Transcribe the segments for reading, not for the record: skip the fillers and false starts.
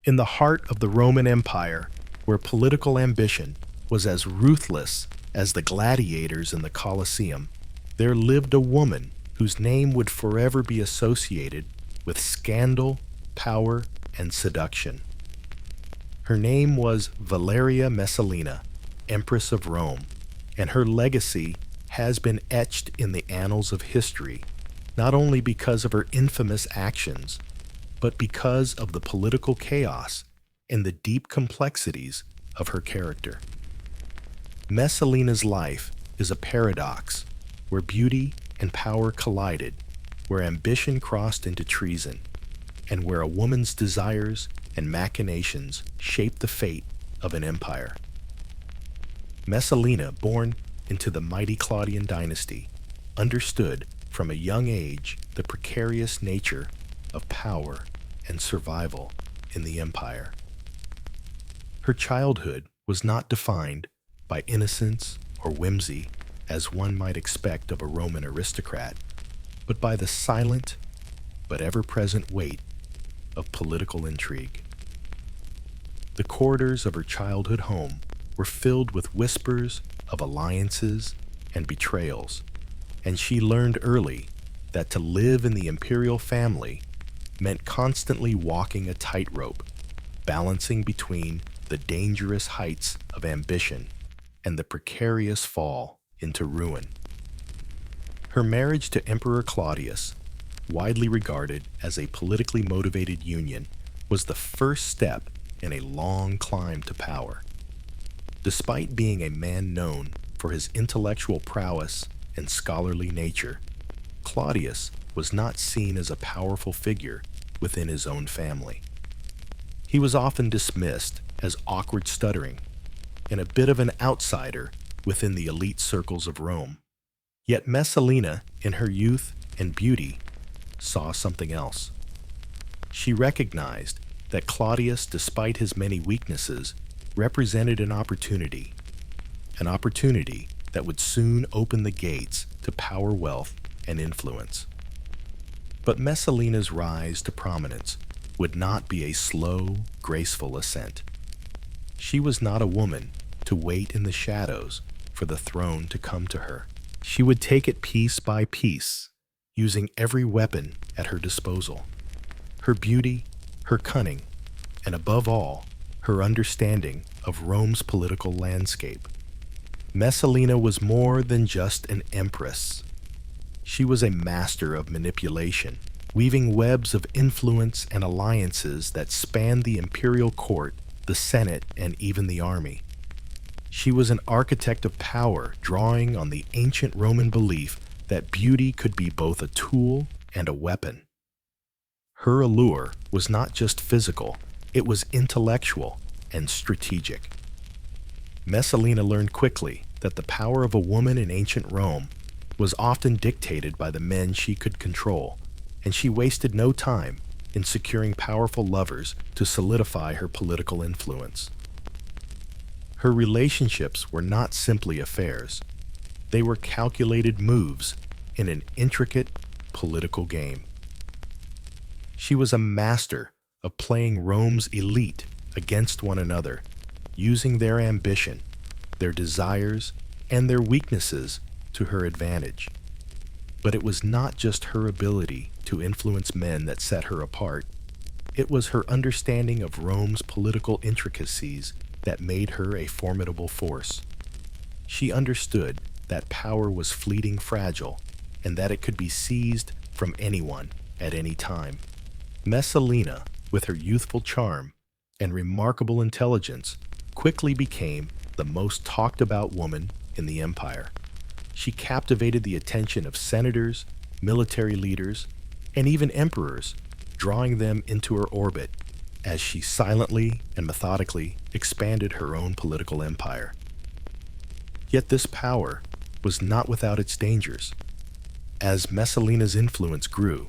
In the heart of the Roman Empire, where political ambition was as ruthless as the gladiators in the Colosseum, there lived a woman whose name would forever be associated with scandal, power, and seduction. Her name was Valeria Messalina, Empress of Rome, and her legacy has been etched in the annals of history, not only because of her infamous actions, but because of the political chaos and the deep complexities of her character. Messalina's life is a paradox where beauty and power collided, where ambition crossed into treason, and where a woman's desires and machinations shaped the fate of an empire. Messalina, born into the mighty Claudian dynasty, understood from a young age the precarious nature of power and survival in the empire. Her childhood was not defined by innocence or whimsy, as one might expect of a Roman aristocrat, but by the silent but ever-present weight of political intrigue. The corridors of her childhood home were filled with whispers of alliances and betrayals, and she learned early that to live in the imperial family meant constantly walking a tightrope, balancing between the dangerous heights of ambition and the precarious fall into ruin. Her marriage to Emperor Claudius, widely regarded as a politically motivated union, was the first step in a long climb to power. Despite being a man known for his intellectual prowess and scholarly nature, Claudius was not seen as a powerful figure within his own family. He was often dismissed as awkward stuttering and a bit of an outsider within the elite circles of Rome. Yet Messalina, in her youth and beauty, saw something else. She recognized that Claudius, despite his many weaknesses, represented an opportunity that would soon open the gates to power, wealth, and influence. But Messalina's rise to prominence would not be a slow, graceful ascent. She was not a woman to wait in the shadows for the throne to come to her. She would take it piece by piece, using every weapon at her disposal. Her beauty, her cunning, and above all, her understanding of Rome's political landscape. Messalina was more than just an empress. She was a master of manipulation, weaving webs of influence and alliances that spanned the imperial court, the Senate, and even the army. She was an architect of power, drawing on the ancient Roman belief that beauty could be both a tool and a weapon. Her allure was not just physical, it was intellectual and strategic. Messalina learned quickly that the power of a woman in ancient Rome was often dictated by the men she could control, and she wasted no time in securing powerful lovers to solidify her political influence. Her relationships were not simply affairs. They were calculated moves in an intricate political game. She was a master of playing Rome's elite against one another, using their ambition, their desires, and their weaknesses to her advantage. But it was not just her ability to influence men that set her apart. It was her understanding of Rome's political intricacies that made her a formidable force. She understood that power was fleeting, fragile, and that it could be seized from anyone at any time. Messalina, with her youthful charm and remarkable intelligence, quickly became the most talked about woman in the empire. She captivated the attention of senators, military leaders, and even emperors, drawing them into her orbit as she silently and methodically expanded her own political empire. Yet this power was not without its dangers. As Messalina's influence grew,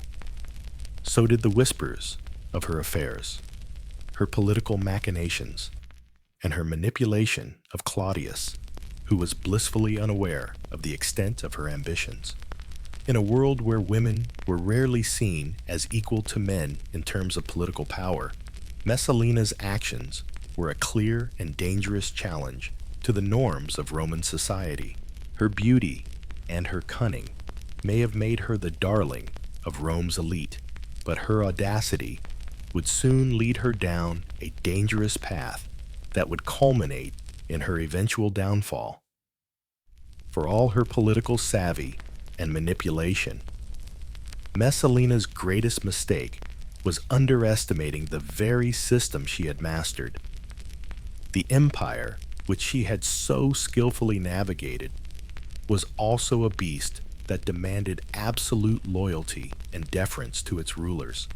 so did the whispers of her affairs, her political machinations, and her manipulation of Claudius, who was blissfully unaware of the extent of her ambitions. In a world where women were rarely seen as equal to men in terms of political power, Messalina's actions were a clear and dangerous challenge to the norms of Roman society. Her beauty and her cunning may have made her the darling of Rome's elite, but her audacity would soon lead her down a dangerous path that would culminate in her eventual downfall. For all her political savvy and manipulation, Messalina's greatest mistake was underestimating the very system she had mastered. The empire, which she had so skillfully navigated, was also a beast that demanded absolute loyalty and deference to its rulers.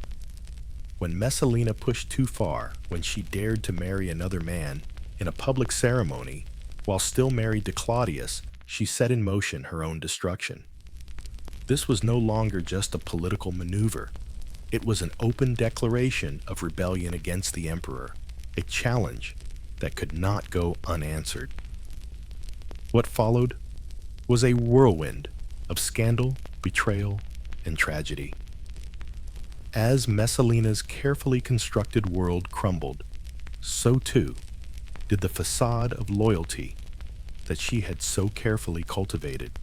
When Messalina pushed too far when she dared to marry another man in a public ceremony while still married to Claudius, she set in motion her own destruction. This was no longer just a political maneuver. It was an open declaration of rebellion against the emperor, a challenge that could not go unanswered. What followed was a whirlwind of scandal, betrayal, and tragedy. As Messalina's carefully constructed world crumbled, so too did the facade of loyalty that she had so carefully cultivated.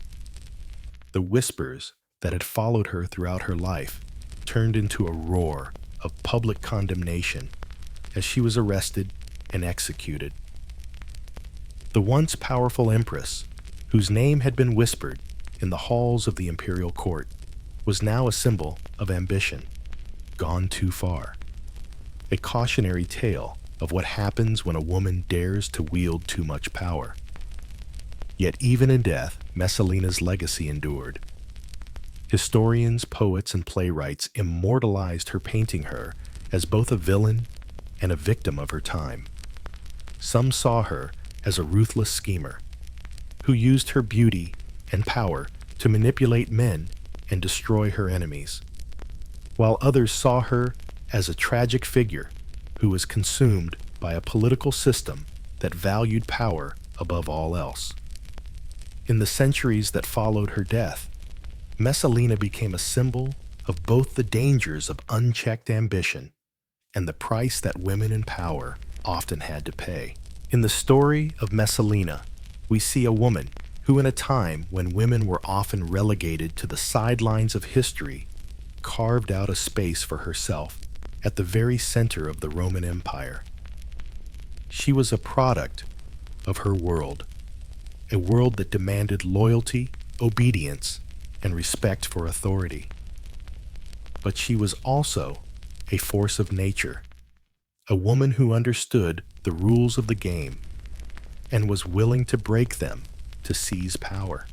The whispers that had followed her throughout her life turned into a roar of public condemnation as she was arrested and executed. The once powerful empress, whose name had been whispered in the halls of the imperial court, was now a symbol of ambition gone too far, a cautionary tale of what happens when a woman dares to wield too much power. Yet even in death, Messalina's legacy endured. Historians, poets, and playwrights immortalized her, painting her as both a villain and a victim of her time. Some saw her as a ruthless schemer who used her beauty and power to manipulate men and destroy her enemies, while others saw her as a tragic figure who was consumed by a political system that valued power above all else. In the centuries that followed her death, Messalina became a symbol of both the dangers of unchecked ambition and the price that women in power often had to pay. In the story of Messalina, we see a woman who, in a time when women were often relegated to the sidelines of history, carved out a space for herself at the very center of the Roman Empire. She was a product of her world, a world that demanded loyalty, obedience, and respect for authority. But she was also a force of nature, a woman who understood the rules of the game and was willing to break them to seize power.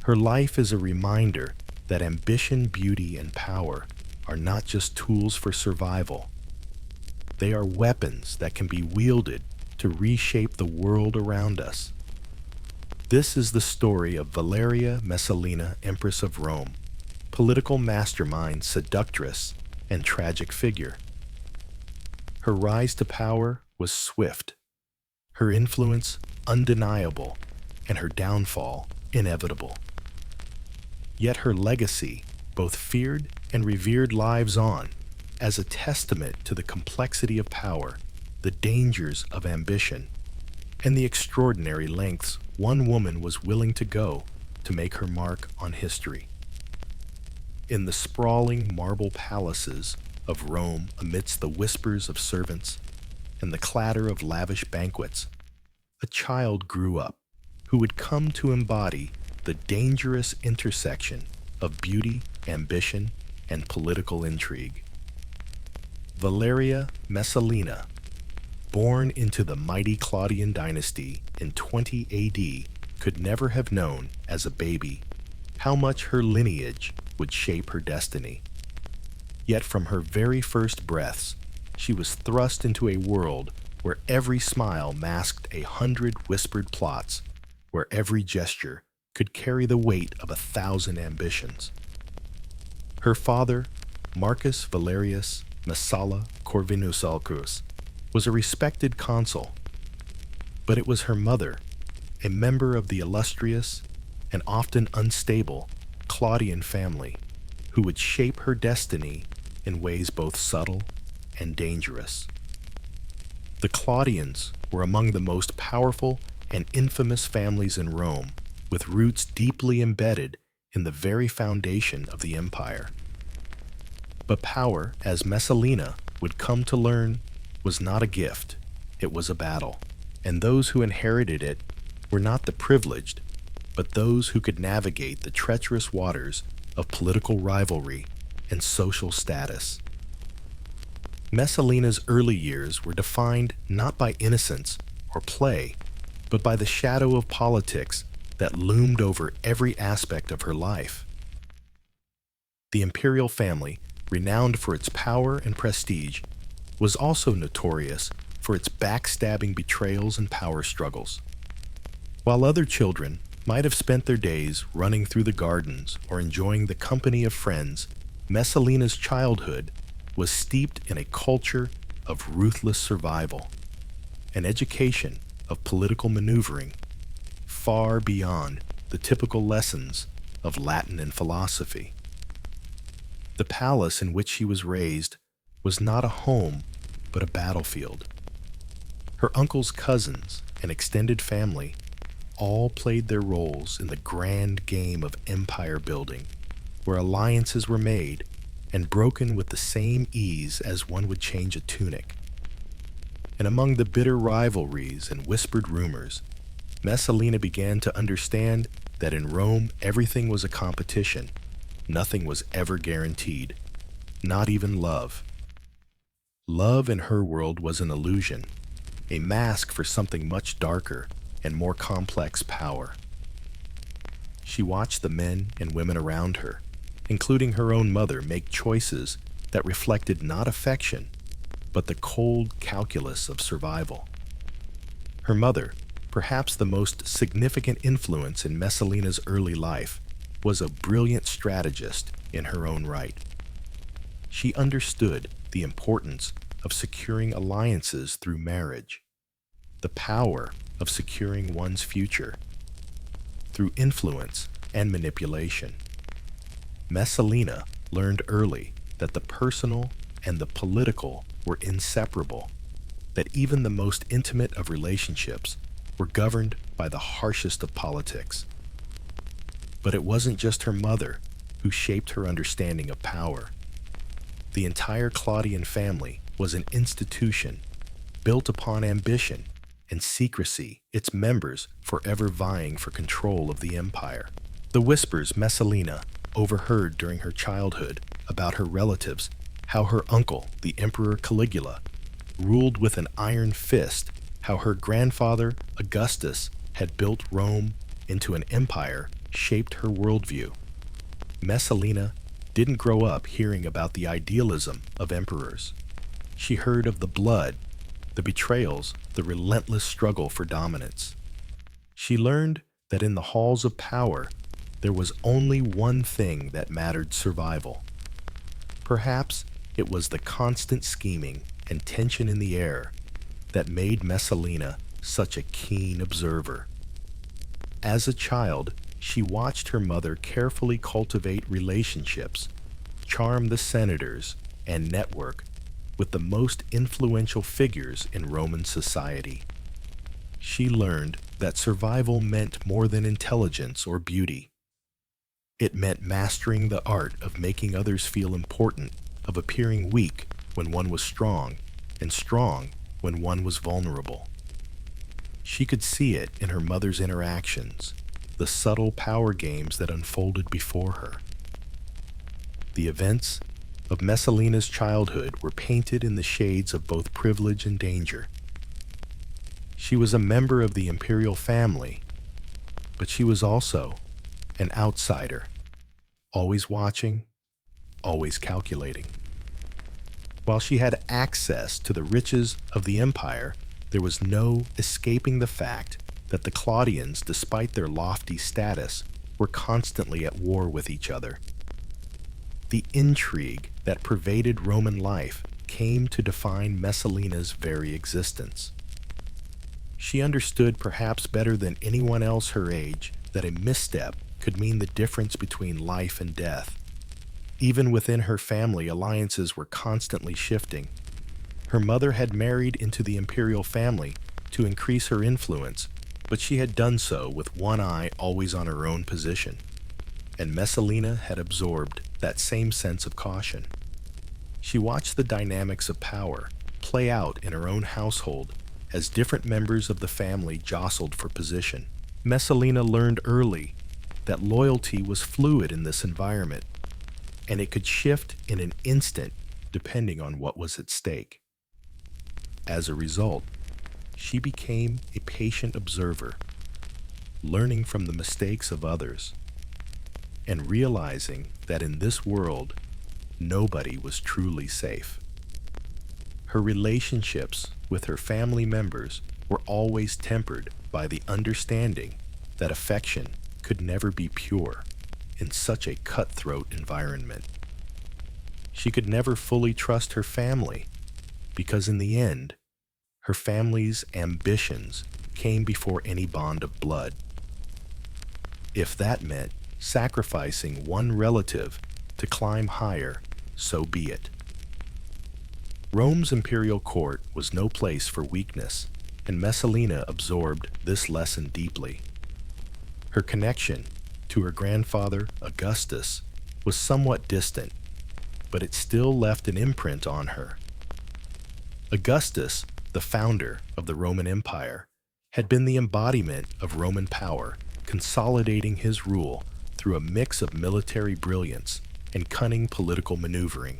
Her life is a reminder that ambition, beauty, and power are not just tools for survival. They are weapons that can be wielded to reshape the world around us. This is the story of Valeria Messalina, Empress of Rome, political mastermind, seductress, and tragic figure. Her rise to power was swift, her influence undeniable, and her downfall inevitable. Yet her legacy both feared and revered lives on as a testament to the complexity of power, the dangers of ambition, and the extraordinary lengths one woman was willing to go to make her mark on history. In the sprawling marble palaces of Rome, amidst the whispers of servants and the clatter of lavish banquets, a child grew up who would come to embody the dangerous intersection of beauty, ambition, and political intrigue. Valeria Messalina, born into the mighty Claudian dynasty in 20 AD, could never have known as a baby how much her lineage would shape her destiny. Yet from her very first breaths, she was thrust into a world where every smile masked 100 whispered plots, where every gesture could carry the weight of 1,000 ambitions. Her father, Marcus Valerius Messala Corvinus Alcus, was a respected consul, but it was her mother, a member of the illustrious and often unstable Claudian family, who would shape her destiny in ways both subtle and dangerous. The Claudians were among the most powerful and infamous families in Rome, with roots deeply embedded in the very foundation of the empire. But power, as Messalina would come to learn, was not a gift, it was a battle, and those who inherited it were not the privileged, but those who could navigate the treacherous waters of political rivalry and social status. Messalina's early years were defined not by innocence or play, but by the shadow of politics that loomed over every aspect of her life. The imperial family, renowned for its power and prestige, was also notorious for its backstabbing betrayals and power struggles. While other children might have spent their days running through the gardens or enjoying the company of friends, Messalina's childhood was steeped in a culture of ruthless survival, an education of political maneuvering, far beyond the typical lessons of Latin and philosophy. The palace in which she was raised was not a home, but a battlefield. Her uncle's cousins and extended family all played their roles in the grand game of empire building, where alliances were made and broken with the same ease as one would change a tunic. And among the bitter rivalries and whispered rumors, Messalina began to understand that in Rome everything was a competition. Nothing was ever guaranteed, not even love. Love in her world was an illusion, a mask for something much darker and more complex power. She watched the men and women around her, including her own mother, make choices that reflected not affection, but the cold calculus of survival. Her mother, perhaps the most significant influence in Messalina's early life, was a brilliant strategist in her own right. She understood the importance of securing alliances through marriage, the power of securing one's future through influence and manipulation. Messalina learned early that the personal and the political were inseparable, that even the most intimate of relationships were governed by the harshest of politics. But it wasn't just her mother who shaped her understanding of power. The entire Claudian family was an institution built upon ambition and secrecy, its members forever vying for control of the empire. The whispers Messalina overheard during her childhood about her relatives, how her uncle, the Emperor Caligula, ruled with an iron fist, how her grandfather, Augustus, had built Rome into an empire, shaped her worldview. Messalina didn't grow up hearing about the idealism of emperors. She heard of the blood, the betrayals, the relentless struggle for dominance. She learned that in the halls of power, there was only one thing that mattered: survival. Perhaps it was the constant scheming and tension in the air that made Messalina such a keen observer. As a child, she watched her mother carefully cultivate relationships, charm the senators, and network with the most influential figures in Roman society. She learned that survival meant more than intelligence or beauty. It meant mastering the art of making others feel important, of appearing weak when one was strong, and strong when one was vulnerable. She could see it in her mother's interactions, the subtle power games that unfolded before her. The events of Messalina's childhood were painted in the shades of both privilege and danger. She was a member of the imperial family, but she was also an outsider, always watching, always calculating. While she had access to the riches of the empire, there was no escaping the fact that the Claudians, despite their lofty status, were constantly at war with each other. The intrigue that pervaded Roman life came to define Messalina's very existence. She understood perhaps better than anyone else her age that a misstep could mean the difference between life and death. Even within her family, alliances were constantly shifting. Her mother had married into the imperial family to increase her influence, but she had done so with one eye always on her own position, and Messalina had absorbed that same sense of caution. She watched the dynamics of power play out in her own household as different members of the family jostled for position. Messalina learned early that loyalty was fluid in this environment, and it could shift in an instant depending on what was at stake. As a result, she became a patient observer, learning from the mistakes of others, and realizing that in this world, nobody was truly safe. Her relationships with her family members were always tempered by the understanding that affection could never be pure in such a cutthroat environment. She could never fully trust her family because in the end, her family's ambitions came before any bond of blood. If that meant sacrificing one relative to climb higher, so be it. Rome's imperial court was no place for weakness, and Messalina absorbed this lesson deeply. Her connection to her grandfather, Augustus, was somewhat distant, but it still left an imprint on her. Augustus, the founder of the Roman Empire, had been the embodiment of Roman power, consolidating his rule through a mix of military brilliance and cunning political maneuvering.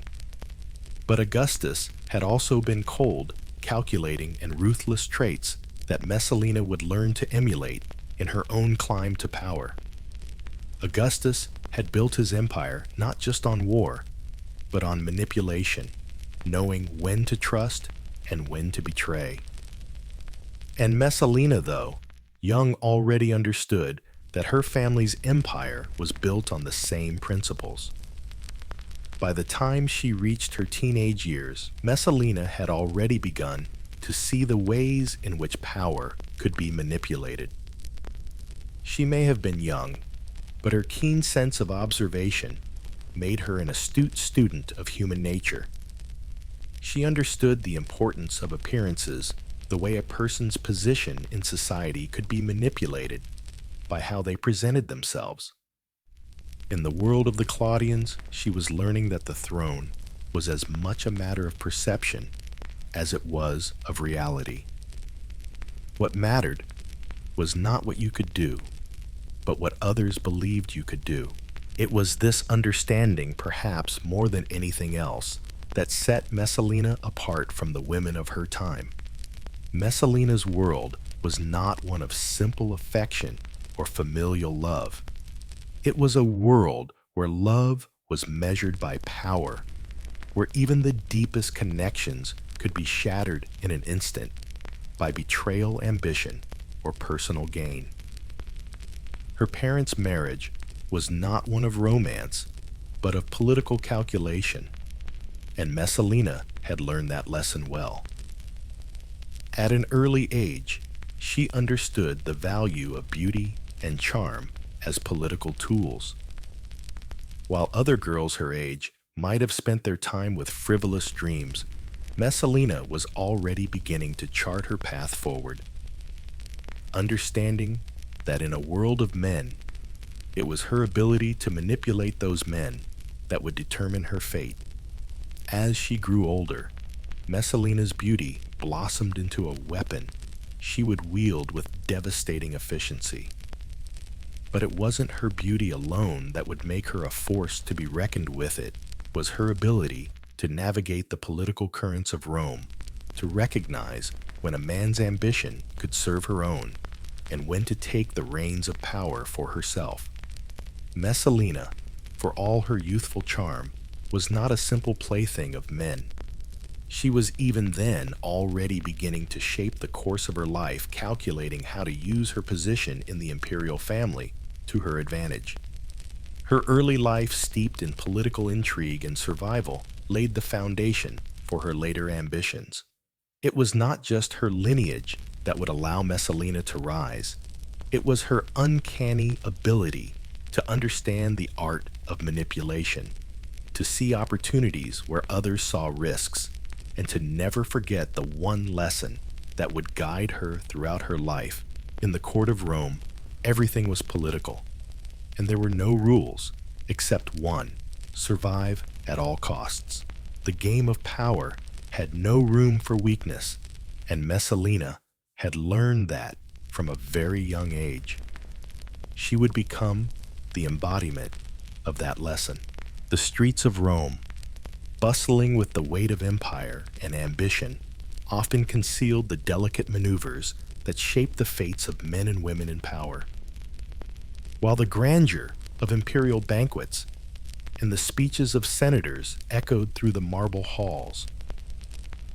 But Augustus had also been cold, calculating, and ruthless traits that Messalina would learn to emulate in her own climb to power. Augustus had built his empire not just on war, but on manipulation, knowing when to trust and when to betray. And Messalina, though, young already understood that her family's empire was built on the same principles. By the time she reached her teenage years, Messalina had already begun to see the ways in which power could be manipulated. She may have been young, but her keen sense of observation made her an astute student of human nature. She understood the importance of appearances, the way a person's position in society could be manipulated by how they presented themselves. In the world of the Claudians, she was learning that the throne was as much a matter of perception as it was of reality. What mattered was not what you could do, but what others believed you could do. It was this understanding, perhaps more than anything else, that set Messalina apart from the women of her time. Messalina's world was not one of simple affection or familial love. It was a world where love was measured by power, where even the deepest connections could be shattered in an instant by betrayal, ambition, or personal gain. Her parents' marriage was not one of romance, but of political calculation, and Messalina had learned that lesson well. At an early age, she understood the value of beauty and charm as political tools. While other girls her age might have spent their time with frivolous dreams, Messalina was already beginning to chart her path forward, understanding that in a world of men, it was her ability to manipulate those men that would determine her fate. As she grew older, Messalina's beauty blossomed into a weapon she would wield with devastating efficiency. But it wasn't her beauty alone that would make her a force to be reckoned with. It was her ability to navigate the political currents of Rome, to recognize when a man's ambition could serve her own, and when to take the reins of power for herself. Messalina, for all her youthful charm, was not a simple plaything of men. She was even then already beginning to shape the course of her life, calculating how to use her position in the imperial family to her advantage. Her early life, steeped in political intrigue and survival, laid the foundation for her later ambitions. It was not just her lineage that would allow Messalina to rise. It was her uncanny ability to understand the art of manipulation, to see opportunities where others saw risks, and to never forget the one lesson that would guide her throughout her life. In the court of Rome, everything was political, and there were no rules except one: survive at all costs. The game of power had no room for weakness, and Messalina had learned that from a very young age. She would become the embodiment of that lesson. The streets of Rome, bustling with the weight of empire and ambition, often concealed the delicate maneuvers that shaped the fates of men and women in power. While the grandeur of imperial banquets and the speeches of senators echoed through the marble halls,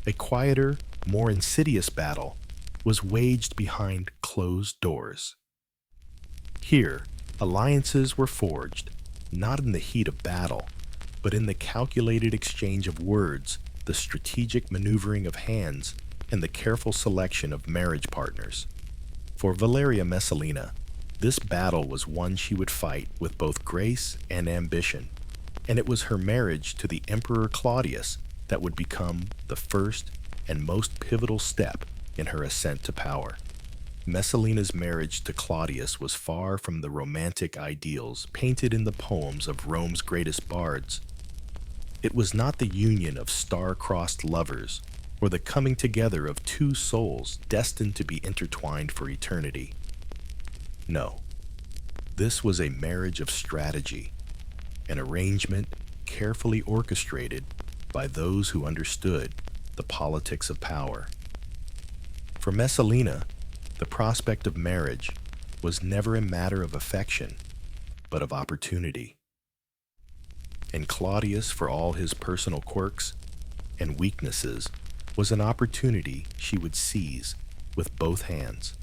a quieter, more insidious battle was waged behind closed doors. Here, alliances were forged, not in the heat of battle, but in the calculated exchange of words, the strategic maneuvering of hands, and the careful selection of marriage partners. For Valeria Messalina, this battle was one she would fight with both grace and ambition, and it was her marriage to the Emperor Claudius that would become the first and most pivotal step in her ascent to power. Messalina's marriage to Claudius was far from the romantic ideals painted in the poems of Rome's greatest bards. It was not the union of star-crossed lovers or the coming together of two souls destined to be intertwined for eternity. No, this was a marriage of strategy, an arrangement carefully orchestrated by those who understood the politics of power. For Messalina, the prospect of marriage was never a matter of affection, but of opportunity. And Claudius, for all his personal quirks and weaknesses, was an opportunity she would seize with both hands.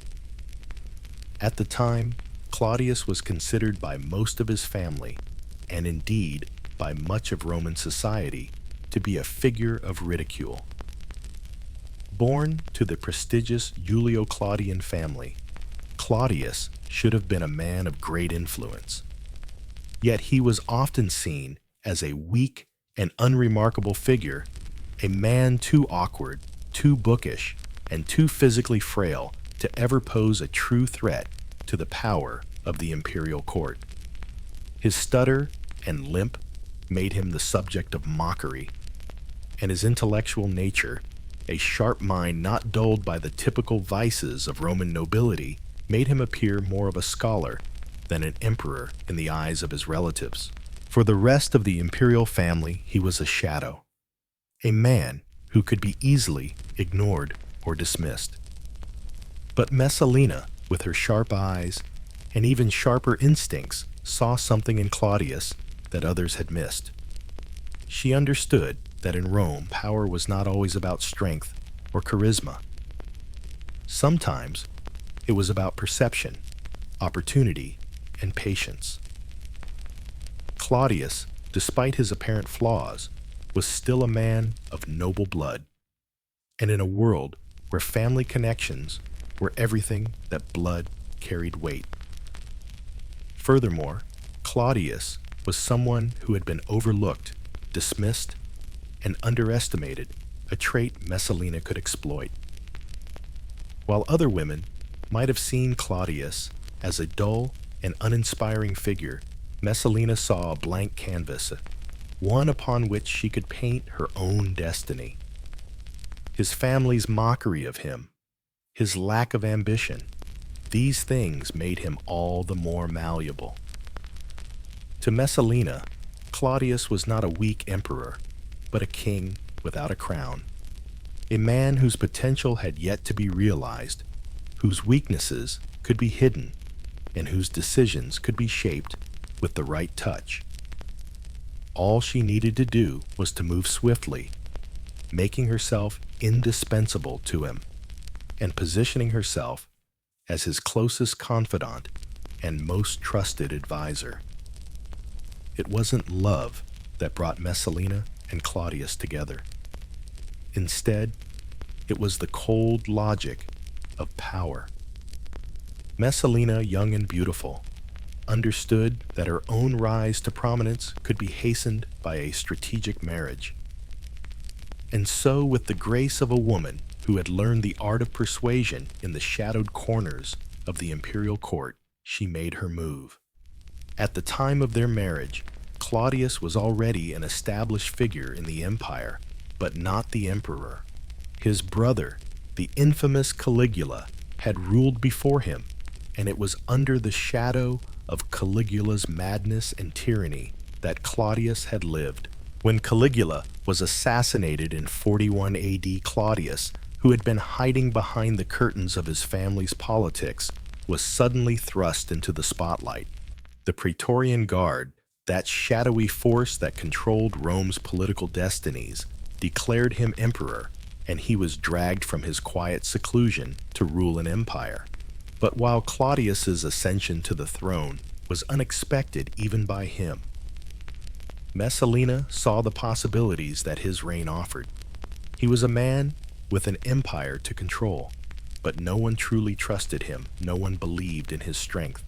At the time, Claudius was considered by most of his family, and indeed by much of Roman society, to be a figure of ridicule. Born to the prestigious Julio-Claudian family, Claudius should have been a man of great influence. Yet he was often seen as a weak and unremarkable figure, a man too awkward, too bookish, and too physically frail to ever pose a true threat to the power of the imperial court. His stutter and limp made him the subject of mockery, and his intellectual nature, a sharp mind not dulled by the typical vices of Roman nobility, made him appear more of a scholar than an emperor in the eyes of his relatives. For the rest of the imperial family, he was a shadow, a man who could be easily ignored or dismissed. But Messalina, with her sharp eyes and even sharper instincts, saw something in Claudius that others had missed. She understood that in Rome, power was not always about strength or charisma. Sometimes it was about perception, opportunity, and patience. Claudius, despite his apparent flaws, was still a man of noble blood, and in a world where family connections were everything that blood carried weight. Furthermore, Claudius was someone who had been overlooked, dismissed, and underestimated, a trait Messalina could exploit. While other women might have seen Claudius as a dull and uninspiring figure, Messalina saw a blank canvas, one upon which she could paint her own destiny. His family's mockery of him, his lack of ambition, these things made him all the more malleable. To Messalina, Claudius was not a weak emperor, but a king without a crown, a man whose potential had yet to be realized, whose weaknesses could be hidden, and whose decisions could be shaped with the right touch. All she needed to do was to move swiftly, making herself indispensable to him, and positioning herself as his closest confidant and most trusted advisor. It wasn't love that brought Messalina and Claudius together. Instead, it was the cold logic of power. Messalina, young and beautiful, understood that her own rise to prominence could be hastened by a strategic marriage. And so, with the grace of a woman who had learned the art of persuasion in the shadowed corners of the imperial court, she made her move. At the time of their marriage, Claudius was already an established figure in the empire, but not the emperor. His brother, the infamous Caligula, had ruled before him, and it was under the shadow of Caligula's madness and tyranny that Claudius had lived. When Caligula was assassinated in 41 AD, Claudius, who had been hiding behind the curtains of his family's politics, was suddenly thrust into the spotlight. The Praetorian Guard, that shadowy force that controlled Rome's political destinies, declared him emperor, and he was dragged from his quiet seclusion to rule an empire. But while Claudius's ascension to the throne was unexpected even by him, Messalina saw the possibilities that his reign offered. He was a man with an empire to control, but no one truly trusted him, no one believed in his strength,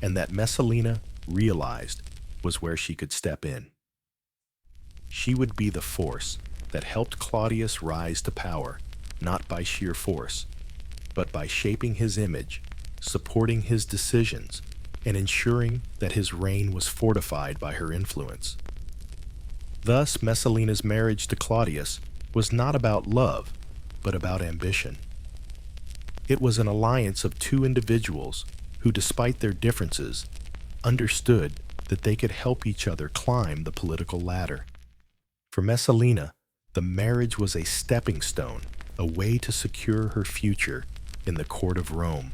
and that Messalina realized was where she could step in. She would be the force that helped Claudius rise to power, not by sheer force, but by shaping his image, supporting his decisions, and ensuring that his reign was fortified by her influence. Thus, Messalina's marriage to Claudius was not about love, but about ambition. It was an alliance of two individuals who, despite their differences, understood that they could help each other climb the political ladder. For Messalina, the marriage was a stepping stone, a way to secure her future in the court of Rome.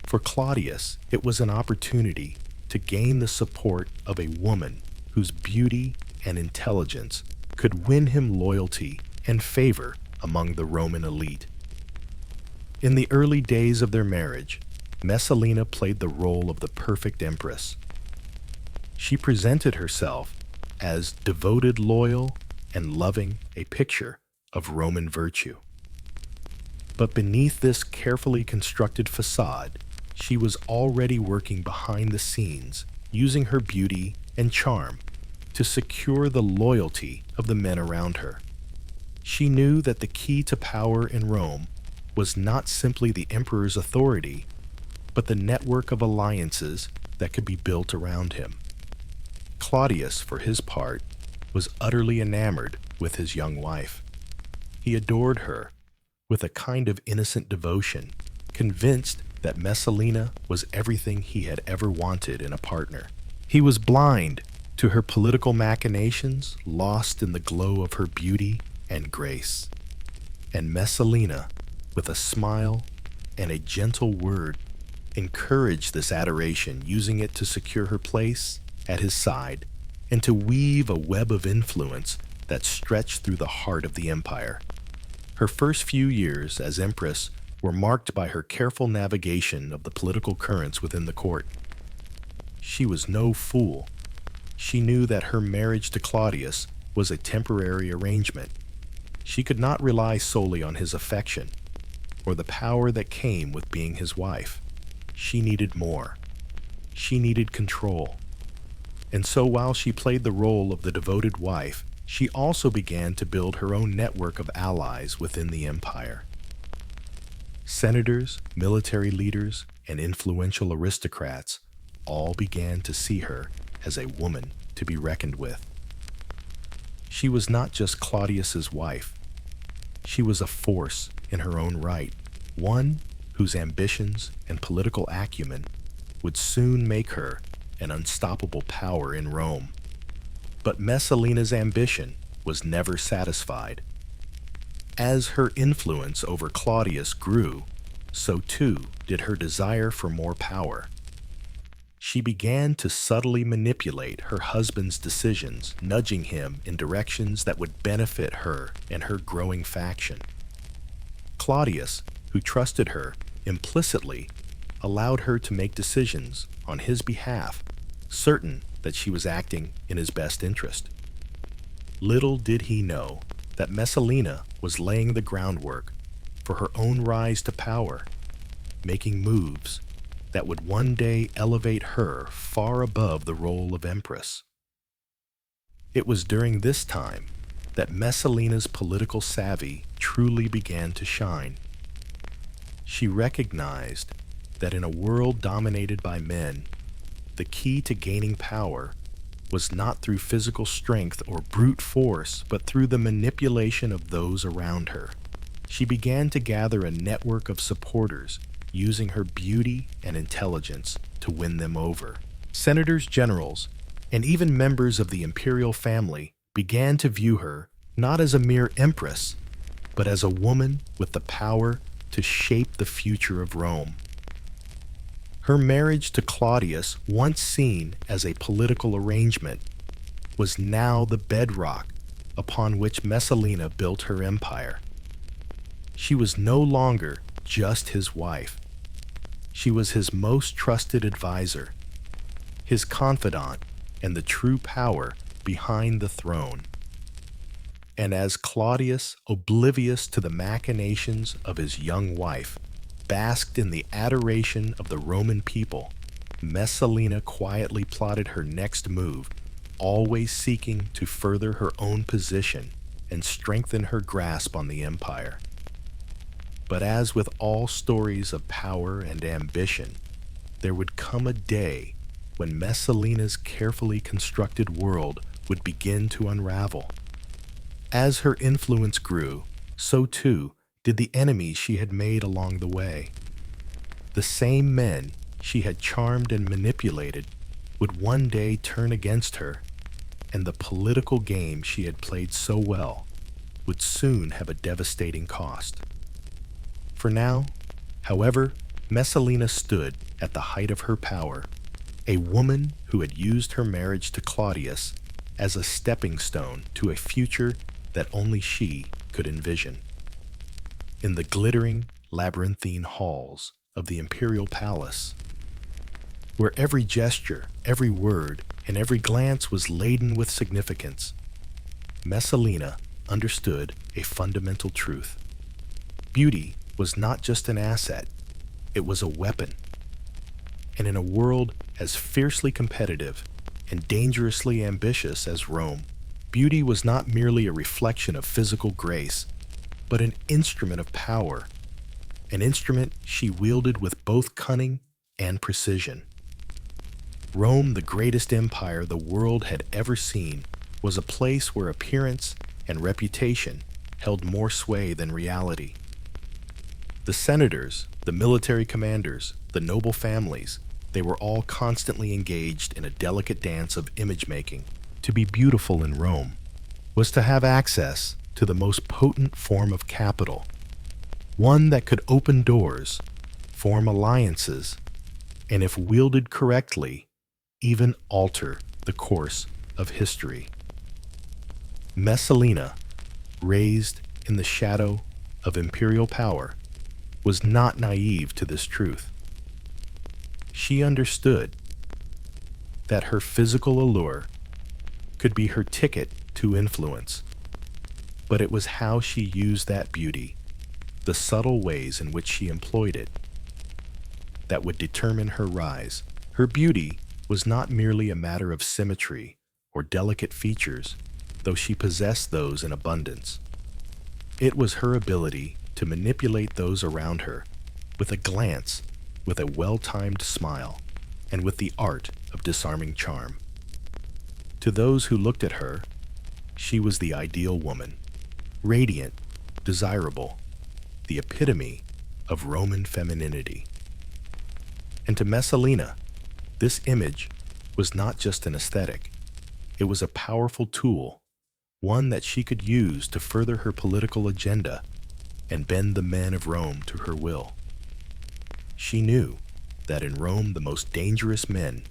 For Claudius, it was an opportunity to gain the support of a woman whose beauty and intelligence could win him loyalty and favor among the Roman elite. In the early days of their marriage, Messalina played the role of the perfect empress. She presented herself as devoted, loyal, and loving, a picture of Roman virtue. But beneath this carefully constructed facade, she was already working behind the scenes, using her beauty and charm to secure the loyalty of the men around her. She knew that the key to power in Rome was not simply the emperor's authority, but the network of alliances that could be built around him. Claudius, for his part, was utterly enamored with his young wife. He adored her with a kind of innocent devotion, convinced that Messalina was everything he had ever wanted in a partner. He was blind to her political machinations, lost in the glow of her beauty and grace. And Messalina, with a smile and a gentle word, encouraged this adoration, using it to secure her place at his side and to weave a web of influence that stretched through the heart of the empire. Her first few years as empress were marked by her careful navigation of the political currents within the court. She was no fool. She knew that her marriage to Claudius was a temporary arrangement. She could not rely solely on his affection or the power that came with being his wife. She needed more. She needed control. And so while she played the role of the devoted wife, she also began to build her own network of allies within the empire. Senators, military leaders, and influential aristocrats all began to see her as a woman to be reckoned with. She was not just Claudius's wife. She was a force in her own right, one whose ambitions and political acumen would soon make her an unstoppable power in Rome. But Messalina's ambition was never satisfied. As her influence over Claudius grew, so too did her desire for more power. She began to subtly manipulate her husband's decisions, nudging him in directions that would benefit her and her growing faction. Claudius, who trusted her implicitly, allowed her to make decisions on his behalf, certain that she was acting in his best interest. Little did he know that Messalina was laying the groundwork for her own rise to power, making moves that would one day elevate her far above the role of empress. It was during this time that Messalina's political savvy truly began to shine. She recognized that in a world dominated by men, the key to gaining power was not through physical strength or brute force, but through the manipulation of those around her. She began to gather a network of supporters, using her beauty and intelligence to win them over. Senators, generals, and even members of the imperial family began to view her not as a mere empress, but as a woman with the power to shape the future of Rome. Her marriage to Claudius, once seen as a political arrangement, was now the bedrock upon which Messalina built her empire. She was no longer just his wife. She was his most trusted advisor, his confidant, and the true power behind the throne. And as Claudius, oblivious to the machinations of his young wife, basked in the adoration of the Roman people, Messalina quietly plotted her next move, always seeking to further her own position and strengthen her grasp on the empire. But as with all stories of power and ambition, there would come a day when Messalina's carefully constructed world would begin to unravel. As her influence grew, so too did the enemies she had made along the way. The same men she had charmed and manipulated would one day turn against her, and the political game she had played so well would soon have a devastating cost. For now, however, Messalina stood at the height of her power, a woman who had used her marriage to Claudius as a stepping stone to a future that only she could envision. In the glittering, labyrinthine halls of the imperial palace, where every gesture, every word, and every glance was laden with significance, Messalina understood a fundamental truth. Beauty was not just an asset, it was a weapon. And in a world as fiercely competitive and dangerously ambitious as Rome, beauty was not merely a reflection of physical grace, but an instrument of power, an instrument she wielded with both cunning and precision. Rome, the greatest empire the world had ever seen, was a place where appearance and reputation held more sway than reality. The senators, the military commanders, the noble families, they were all constantly engaged in a delicate dance of image-making. To be beautiful in Rome was to have access to the most potent form of capital, one that could open doors, form alliances, and if wielded correctly, even alter the course of history. Messalina, raised in the shadow of imperial power, was not naive to this truth. She understood that her physical allure could be her ticket to influence, but it was how she used that beauty, the subtle ways in which she employed it, that would determine her rise. Her beauty was not merely a matter of symmetry or delicate features, though she possessed those in abundance. It was her ability to manipulate those around her with a glance, with a well-timed smile, and with the art of disarming charm. To those who looked at her, she was the ideal woman, radiant, desirable, the epitome of Roman femininity. And to Messalina, this image was not just an aesthetic, it was a powerful tool, one that she could use to further her political agenda and bend the men of Rome to her will. She knew that in Rome the most dangerous men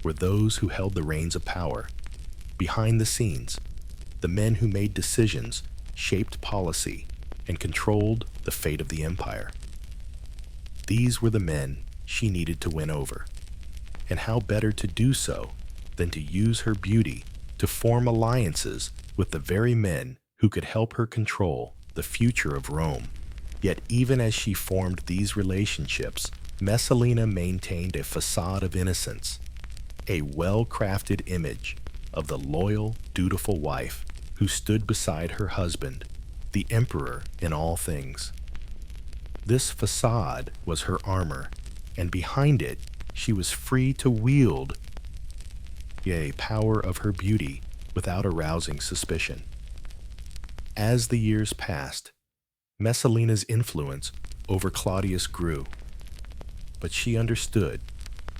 were those who held the reins of power. Behind the scenes, the men who made decisions, shaped policy, and controlled the fate of the empire. These were the men she needed to win over. And how better to do so than to use her beauty to form alliances with the very men who could help her control the future of Rome. Yet even as she formed these relationships, Messalina maintained a facade of innocence, a well-crafted image of the loyal, dutiful wife who stood beside her husband, the emperor in all things. This facade was her armor, and behind it she was free to wield, yea, power of her beauty without arousing suspicion. As the years passed, Messalina's influence over Claudius grew, but she understood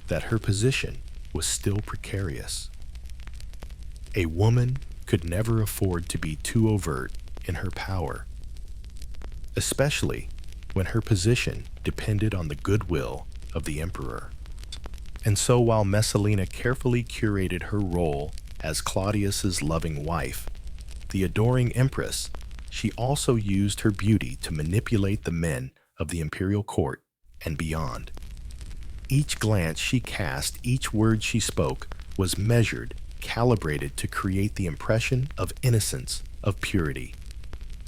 that her position was still precarious. A woman could never afford to be too overt in her power, especially when her position depended on the goodwill of the emperor. And so while Messalina carefully curated her role as Claudius's loving wife, the adoring empress, she also used her beauty to manipulate the men of the imperial court and beyond. Each glance she cast, each word she spoke, was measured, calibrated to create the impression of innocence, of purity.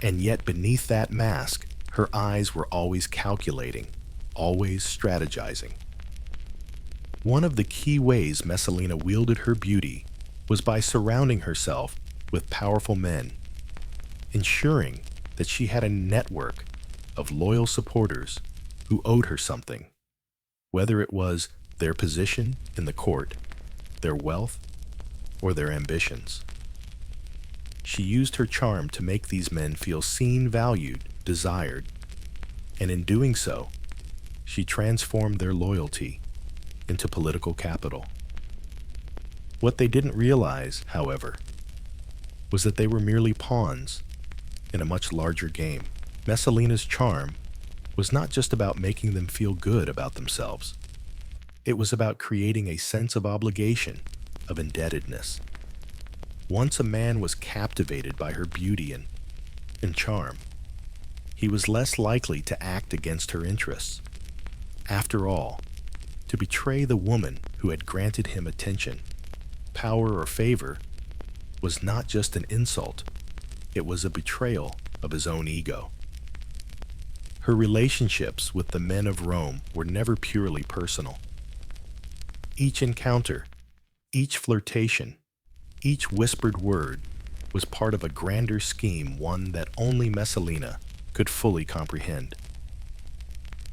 And yet beneath that mask, her eyes were always calculating, always strategizing. One of the key ways Messalina wielded her beauty was by surrounding herself with powerful men, ensuring that she had a network of loyal supporters who owed her something, whether it was their position in the court, their wealth, or their ambitions. She used her charm to make these men feel seen, valued, desired, and in doing so, she transformed their loyalty into political capital. What they didn't realize, however, was that they were merely pawns in a much larger game. Messalina's charm was not just about making them feel good about themselves. It was about creating a sense of obligation, of indebtedness. Once a man was captivated by her beauty and charm, he was less likely to act against her interests. After all, to betray the woman who had granted him attention, power, or favor was not just an insult, it was a betrayal of his own ego. Her relationships with the men of Rome were never purely personal. Each encounter, each flirtation, each whispered word was part of a grander scheme, one that only Messalina could fully comprehend.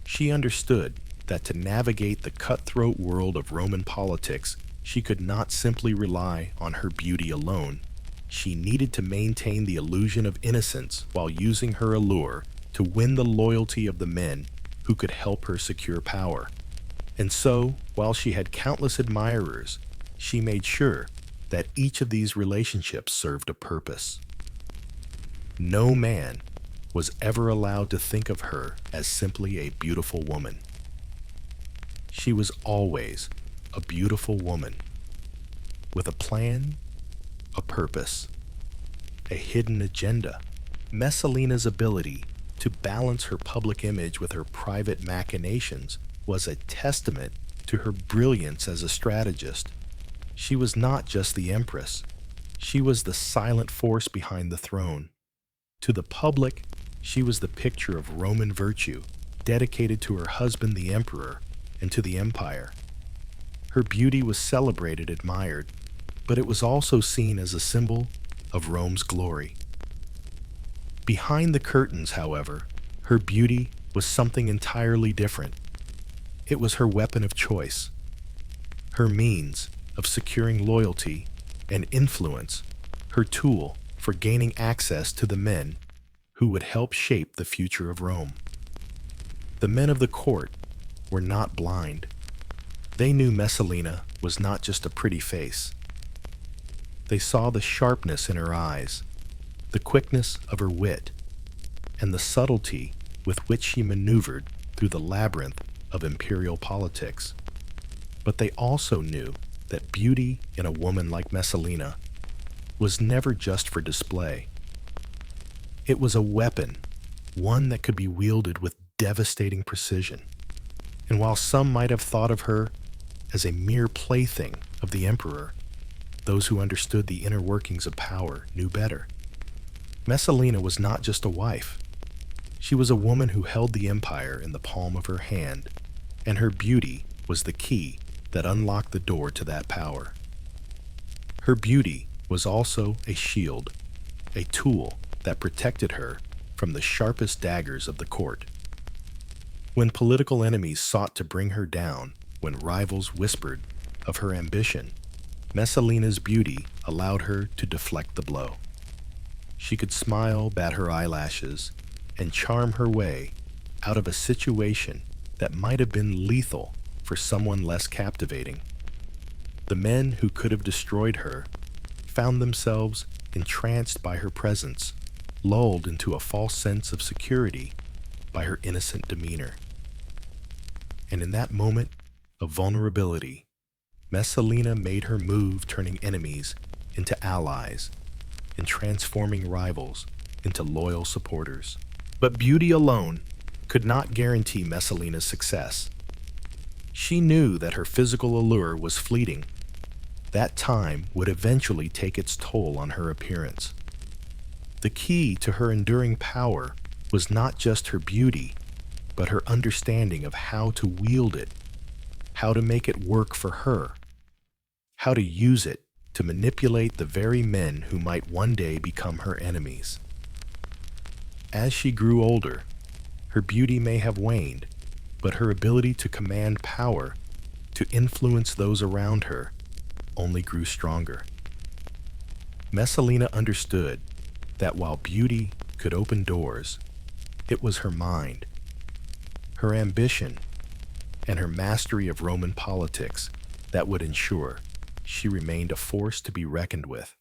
She understood that to navigate the cutthroat world of Roman politics, she could not simply rely on her beauty alone. She needed to maintain the illusion of innocence while using her allure to win the loyalty of the men who could help her secure power. And so, while she had countless admirers, she made sure that each of these relationships served a purpose. No man was ever allowed to think of her as simply a beautiful woman. She was always a beautiful woman with a plan, a purpose, a hidden agenda. Messalina's ability to balance her public image with her private machinations was a testament to her brilliance as a strategist. She was not just the empress, she was the silent force behind the throne. To the public, she was the picture of Roman virtue, dedicated to her husband the emperor and to the empire. Her beauty was celebrated, admired, but it was also seen as a symbol of Rome's glory. Behind the curtains, however, her beauty was something entirely different. It was her weapon of choice, her means of securing loyalty and influence, her tool for gaining access to the men who would help shape the future of Rome. The men of the court were not blind. They knew Messalina was not just a pretty face. They saw the sharpness in her eyes, the quickness of her wit, and the subtlety with which she maneuvered through the labyrinth of imperial politics. But they also knew that beauty in a woman like Messalina was never just for display. It was a weapon, one that could be wielded with devastating precision. And while some might have thought of her as a mere plaything of the emperor, those who understood the inner workings of power knew better. Messalina was not just a wife. She was a woman who held the empire in the palm of her hand, and her beauty was the key that unlocked the door to that power. Her beauty was also a shield, a tool that protected her from the sharpest daggers of the court. When political enemies sought to bring her down, when rivals whispered of her ambition, Messalina's beauty allowed her to deflect the blow. She could smile, bat her eyelashes, and charm her way out of a situation that might have been lethal for someone less captivating. The men who could have destroyed her found themselves entranced by her presence, lulled into a false sense of security by her innocent demeanor. And in that moment of vulnerability, Messalina made her move, turning enemies into allies and transforming rivals into loyal supporters. But beauty alone could not guarantee Messalina's success. She knew that her physical allure was fleeting. That time would eventually take its toll on her appearance. The key to her enduring power was not just her beauty, but her understanding of how to wield it, how to make it work for her, how to use it to manipulate the very men who might one day become her enemies. As she grew older, her beauty may have waned, but her ability to command power, to influence those around her, only grew stronger. Messalina understood that while beauty could open doors, it was her mind, her ambition, and her mastery of Roman politics that would ensure she remained a force to be reckoned with.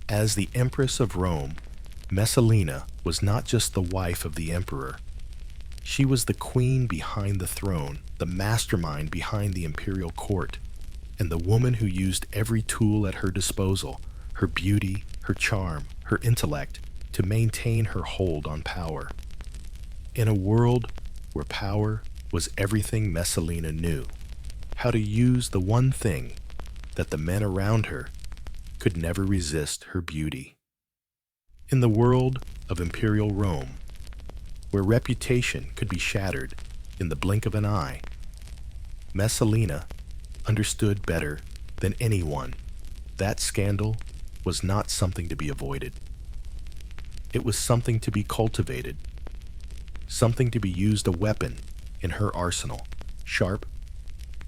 As the Empress of Rome, Messalina was not just the wife of the emperor. She was the queen behind the throne, the mastermind behind the imperial court, and the woman who used every tool at her disposal, her beauty, her charm, her intellect, to maintain her hold on power. In a world where power was everything, Messalina knew how to use the one thing that the men around her could never resist: her beauty. In the world of imperial Rome, where reputation could be shattered in the blink of an eye, Messalina understood better than anyone that scandal was not something to be avoided. It was something to be cultivated, something to be used, a weapon in her arsenal, sharp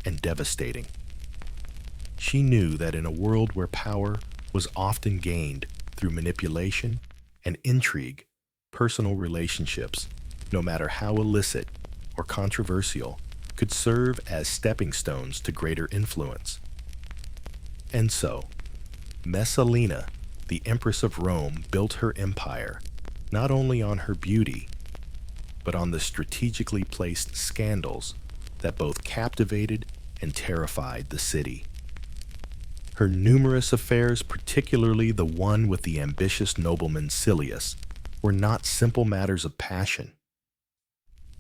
and devastating. She knew that in a world where power was often gained through manipulation and intrigue, personal relationships, no matter how illicit or controversial, could serve as stepping stones to greater influence. And so, Messalina, the Empress of Rome, built her empire not only on her beauty, but on the strategically placed scandals that both captivated and terrified the city. Her numerous affairs, particularly the one with the ambitious nobleman Silius, were not simple matters of passion.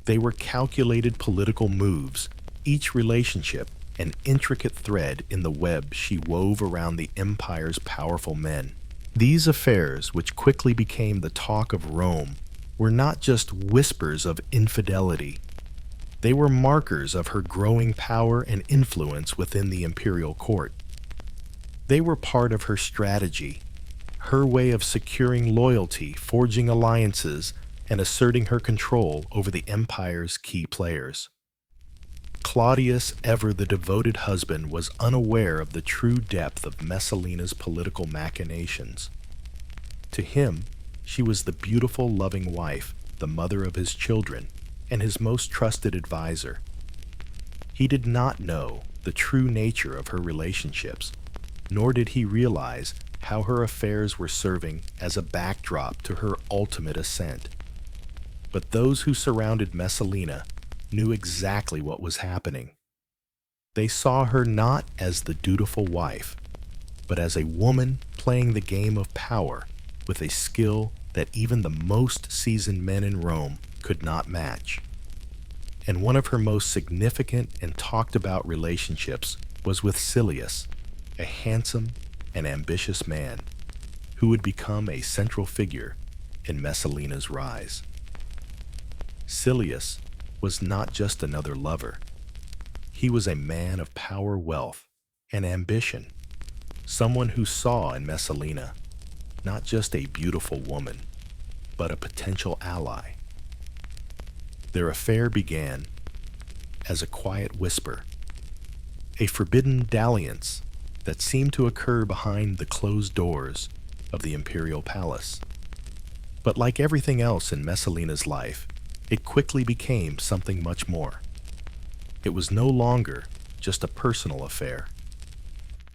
They were calculated political moves, each relationship an intricate thread in the web she wove around the empire's powerful men. These affairs, which quickly became the talk of Rome, were not just whispers of infidelity. They were markers of her growing power and influence within the imperial court. They were part of her strategy, her way of securing loyalty, forging alliances, and asserting her control over the empire's key players. Claudius, ever the devoted husband, was unaware of the true depth of Messalina's political machinations. To him, she was the beautiful, loving wife, the mother of his children, and his most trusted advisor. He did not know the true nature of her relationships, nor did he realize how her affairs were serving as a backdrop to her ultimate ascent. But those who surrounded Messalina knew exactly what was happening. They saw her not as the dutiful wife, but as a woman playing the game of power with a skill that even the most seasoned men in Rome could not match. And one of her most significant and talked about relationships was with Silius, a handsome and ambitious man who would become a central figure in Messalina's rise. Silius was not just another lover. He was a man of power, wealth, and ambition, someone who saw in Messalina not just a beautiful woman, but a potential ally. Their affair began as a quiet whisper, a forbidden dalliance that seemed to occur behind the closed doors of the imperial palace. But like everything else in Messalina's life, it quickly became something much more. It was no longer just a personal affair.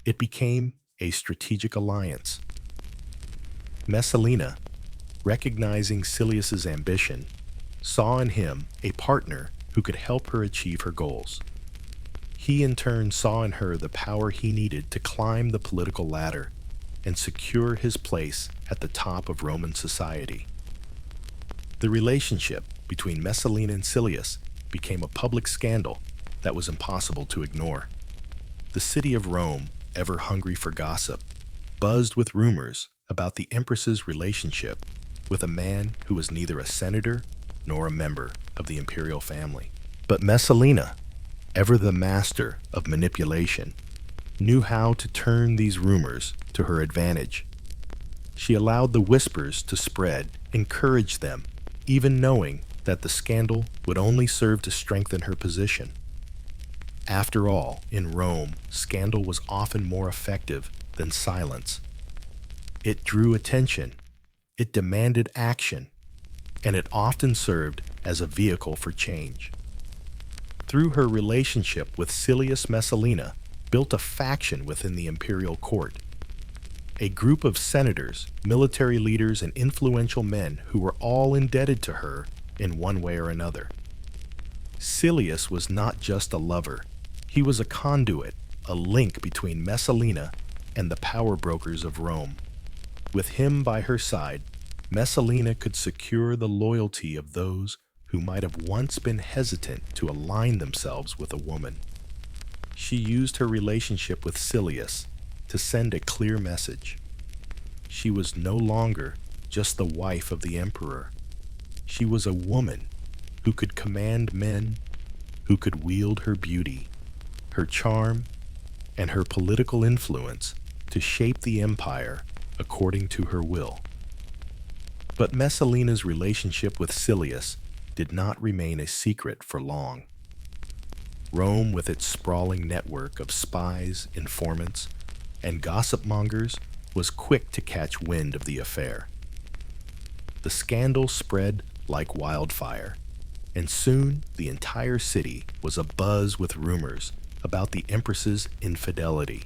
It became a strategic alliance. Messalina, recognizing Silius's ambition, saw in him a partner who could help her achieve her goals. He in turn saw in her the power he needed to climb the political ladder and secure his place at the top of Roman society. The relationship between Messalina and Silius became a public scandal that was impossible to ignore. The city of Rome, ever hungry for gossip, buzzed with rumors about the empress's relationship with a man who was neither a senator nor a member of the imperial family. But Messalina, ever the master of manipulation, knew how to turn these rumors to her advantage. She allowed the whispers to spread, encouraged them, even knowing that the scandal would only serve to strengthen her position. After all, in Rome, scandal was often more effective than silence. It drew attention, it demanded action, and it often served as a vehicle for change. Through her relationship with Silius, Messalina built a faction within the imperial court, a group of senators, military leaders, and influential men who were all indebted to her in one way or another. Silius was not just a lover, he was a conduit, a link between Messalina and the power brokers of Rome. With him by her side, Messalina could secure the loyalty of those who might have once been hesitant to align themselves with a woman. She used her relationship with Silius to send a clear message. She was no longer just the wife of the emperor. She was a woman who could command men, who could wield her beauty, her charm, and her political influence to shape the empire according to her will. But Messalina's relationship with Silius did not remain a secret for long. Rome, with its sprawling network of spies, informants, and gossip mongers, was quick to catch wind of the affair. The scandal spread like wildfire, and soon the entire city was abuzz with rumors about the empress's infidelity.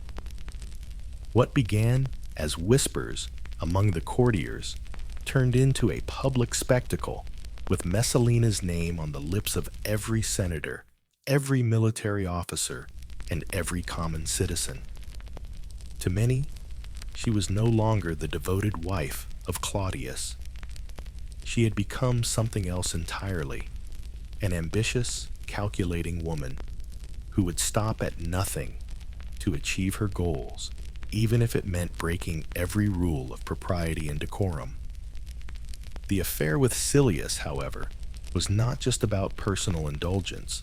What began as whispers among the courtiers turned into a public spectacle, with Messalina's name on the lips of every senator, every military officer, and every common citizen. To many, she was no longer the devoted wife of Claudius. She had become something else entirely, an ambitious, calculating woman who would stop at nothing to achieve her goals, even if it meant breaking every rule of propriety and decorum. The affair with Silius, however, was not just about personal indulgence.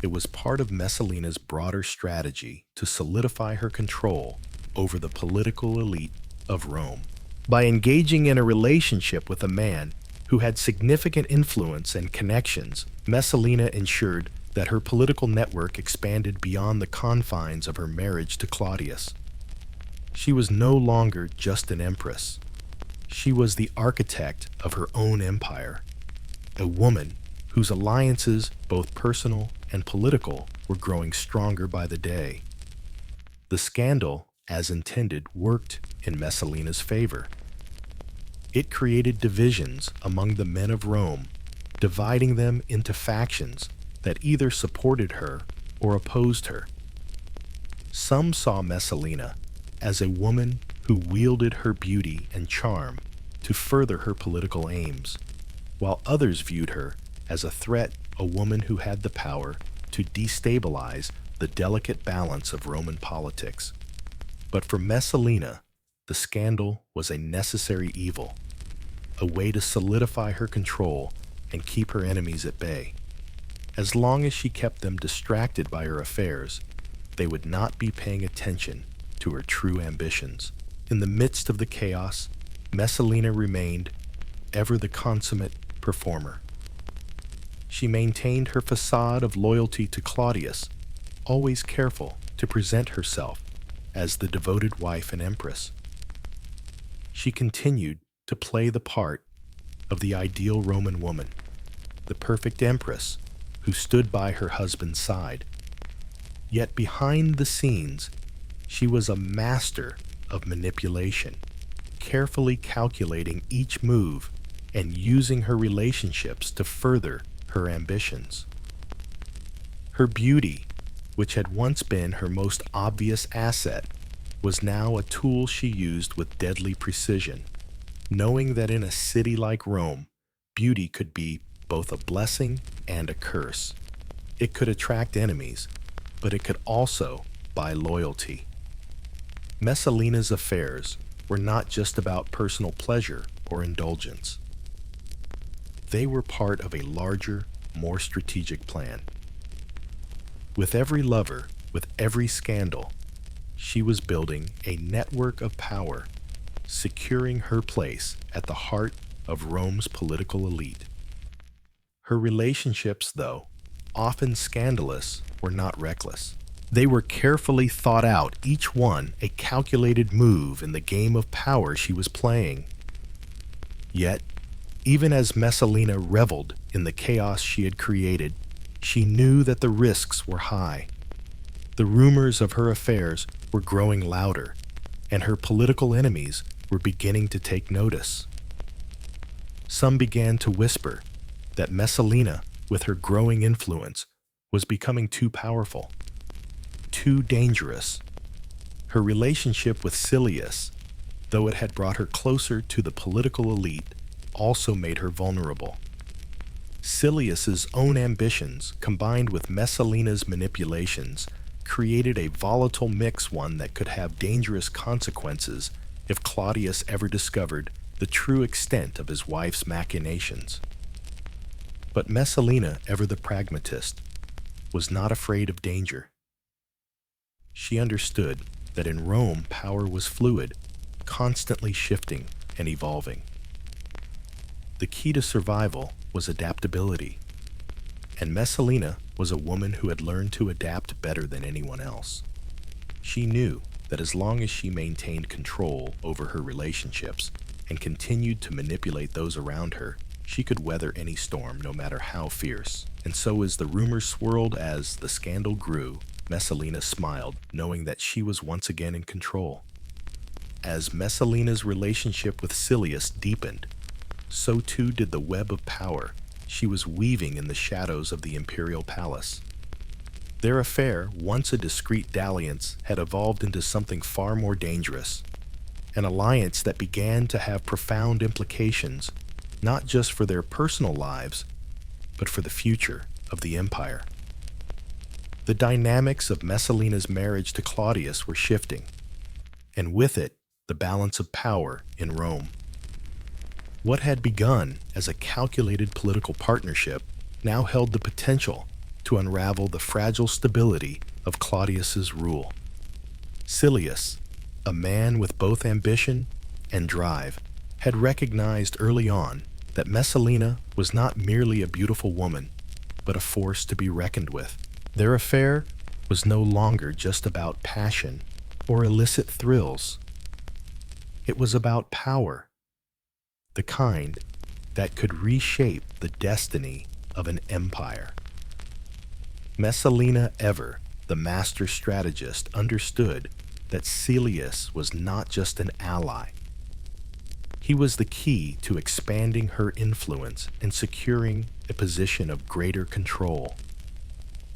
It was part of Messalina's broader strategy to solidify her control over the political elite of Rome. By engaging in a relationship with a man who had significant influence and connections, Messalina ensured that her political network expanded beyond the confines of her marriage to Claudius. She was no longer just an empress. She was the architect of her own empire, a woman whose alliances, both personal and political, were growing stronger by the day. The scandal, as intended, worked in Messalina's favor. It created divisions among the men of Rome, dividing them into factions that either supported her or opposed her. Some saw Messalina as a woman who wielded her beauty and charm to further her political aims, while others viewed her as a threat, a woman who had the power to destabilize the delicate balance of Roman politics. But for Messalina, the scandal was a necessary evil, a way to solidify her control and keep her enemies at bay. As long as she kept them distracted by her affairs, they would not be paying attention to her true ambitions. In the midst of the chaos, Messalina remained ever the consummate performer. She maintained her facade of loyalty to Claudius, always careful to present herself as the devoted wife and empress. She continued to play the part of the ideal Roman woman, the perfect empress who stood by her husband's side. Yet behind the scenes, she was a master of manipulation, carefully calculating each move and using her relationships to further her ambitions. Her beauty, which had once been her most obvious asset, was now a tool she used with deadly precision, knowing that in a city like Rome, beauty could be both a blessing and a curse. It could attract enemies, but it could also buy loyalty. Messalina's affairs were not just about personal pleasure or indulgence. They were part of a larger, more strategic plan. With every lover, with every scandal, she was building a network of power, securing her place at the heart of Rome's political elite. Her relationships, though often scandalous, were not reckless. They were carefully thought out, each one a calculated move in the game of power she was playing. Yet, even as Messalina reveled in the chaos she had created, she knew that the risks were high. The rumors of her affairs were growing louder, and her political enemies were beginning to take notice. Some began to whisper that Messalina, with her growing influence, was becoming too powerful, too dangerous. Her relationship with Silius, though it had brought her closer to the political elite, also made her vulnerable. Silius's own ambitions, combined with Messalina's manipulations, created a volatile mix, one that could have dangerous consequences if Claudius ever discovered the true extent of his wife's machinations. But Messalina, ever the pragmatist, was not afraid of danger. She understood that in Rome power was fluid, constantly shifting and evolving. The key to survival was adaptability, and Messalina was a woman who had learned to adapt better than anyone else. She knew that as long as she maintained control over her relationships and continued to manipulate those around her, she could weather any storm, no matter how fierce. And so as the rumors swirled, as the scandal grew, Messalina smiled, knowing that she was once again in control. As Messalina's relationship with Silius deepened, so too did the web of power she was weaving in the shadows of the imperial palace. Their affair, once a discreet dalliance, had evolved into something far more dangerous, an alliance that began to have profound implications, not just for their personal lives, but for the future of the empire. The dynamics of Messalina's marriage to Claudius were shifting, and with it, the balance of power in Rome. What had begun as a calculated political partnership now held the potential to unravel the fragile stability of Claudius's rule. Silius, a man with both ambition and drive, had recognized early on that Messalina was not merely a beautiful woman, but a force to be reckoned with. Their affair was no longer just about passion or illicit thrills. It was about power, the kind that could reshape the destiny of an empire. Messalina, ever the master strategist, understood that Silius was not just an ally. He was the key to expanding her influence and securing a position of greater control.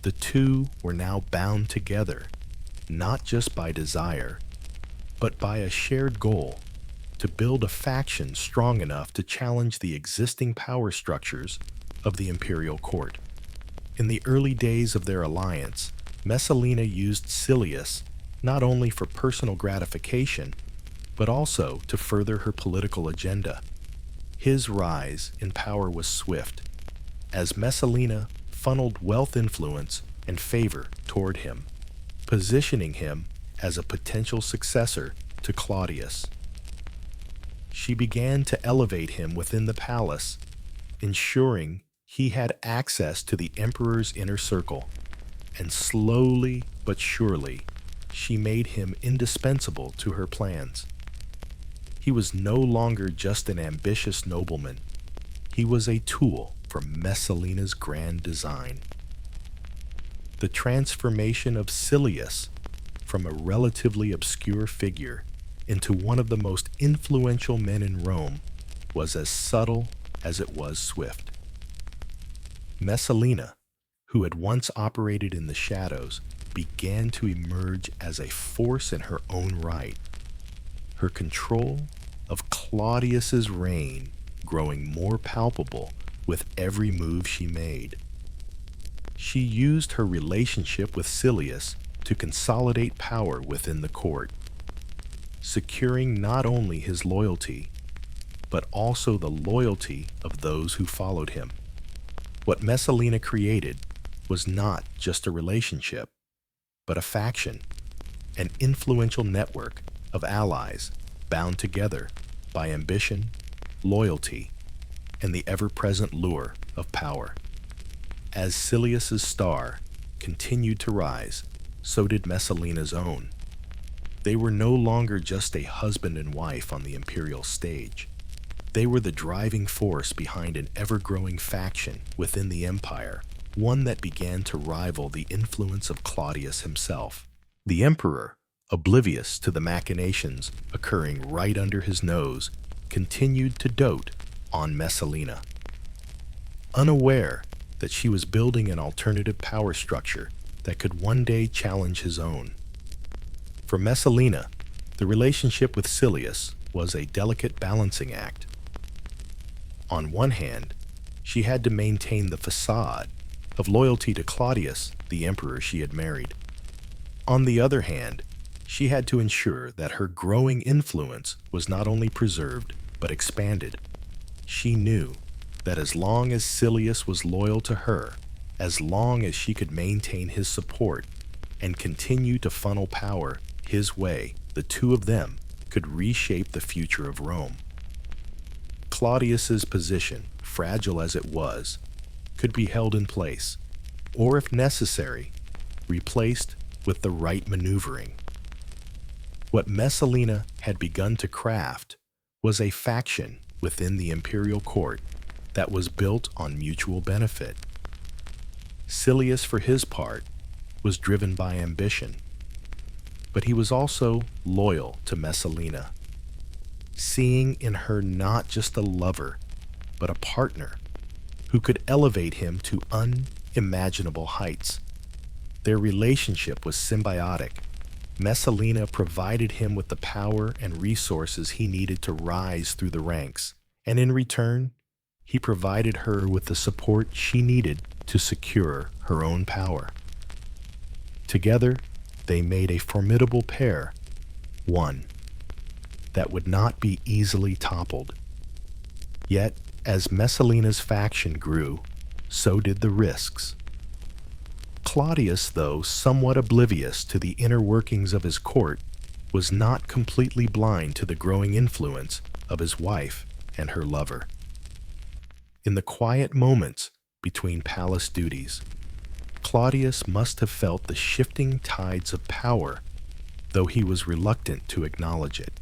The two were now bound together, not just by desire, but by a shared goal to build a faction strong enough to challenge the existing power structures of the imperial court. In the early days of their alliance, Messalina used Silius not only for personal gratification, but also to further her political agenda. His rise in power was swift, as Messalina funneled wealth, influence, and favor toward him, positioning him as a potential successor to Claudius. she began to elevate him within the palace, ensuring he had access to the emperor's inner circle, and slowly but surely, she made him indispensable to her plans. He was no longer just an ambitious nobleman. He was a tool for Messalina's grand design. The transformation of Silius from a relatively obscure figure into one of the most influential men in Rome was as subtle as it was swift. Messalina, who had once operated in the shadows, began to emerge as a force in her own right, her control of Claudius's reign growing more palpable with every move she made. She used her relationship with Silius to consolidate power within the court, securing not only his loyalty, but also the loyalty of those who followed him. What Messalina created was not just a relationship, but a faction, an influential network of allies bound together by ambition, loyalty, and the ever-present lure of power. As Silius's star continued to rise, so did Messalina's own. They were no longer just a husband and wife on the imperial stage. They were the driving force behind an ever-growing faction within the empire, one that began to rival the influence of Claudius himself. The emperor, oblivious to the machinations occurring right under his nose, continued to dote on Messalina, unaware that she was building an alternative power structure that could one day challenge his own. For Messalina, the relationship with Silius was a delicate balancing act. On one hand, she had to maintain the facade of loyalty to Claudius, the emperor she had married. On the other hand, she had to ensure that her growing influence was not only preserved, but expanded. She knew that as long as Silius was loyal to her, as long as she could maintain his support and continue to funnel power his way, the two of them could reshape the future of Rome. Claudius's position, fragile as it was, could be held in place, or if necessary, replaced with the right maneuvering. What Messalina had begun to craft was a faction within the imperial court that was built on mutual benefit. Silius, for his part, was driven by ambition, but he was also loyal to Messalina, seeing in her not just a lover, but a partner who could elevate him to unimaginable heights. Their relationship was symbiotic. Messalina provided him with the power and resources he needed to rise through the ranks, and in return, he provided her with the support she needed to secure her own power. Together, they made a formidable pair, one that would not be easily toppled. Yet, as Messalina's faction grew, so did the risks. Claudius, though somewhat oblivious to the inner workings of his court, was not completely blind to the growing influence of his wife and her lover. In the quiet moments between palace duties, Claudius must have felt the shifting tides of power, though he was reluctant to acknowledge it.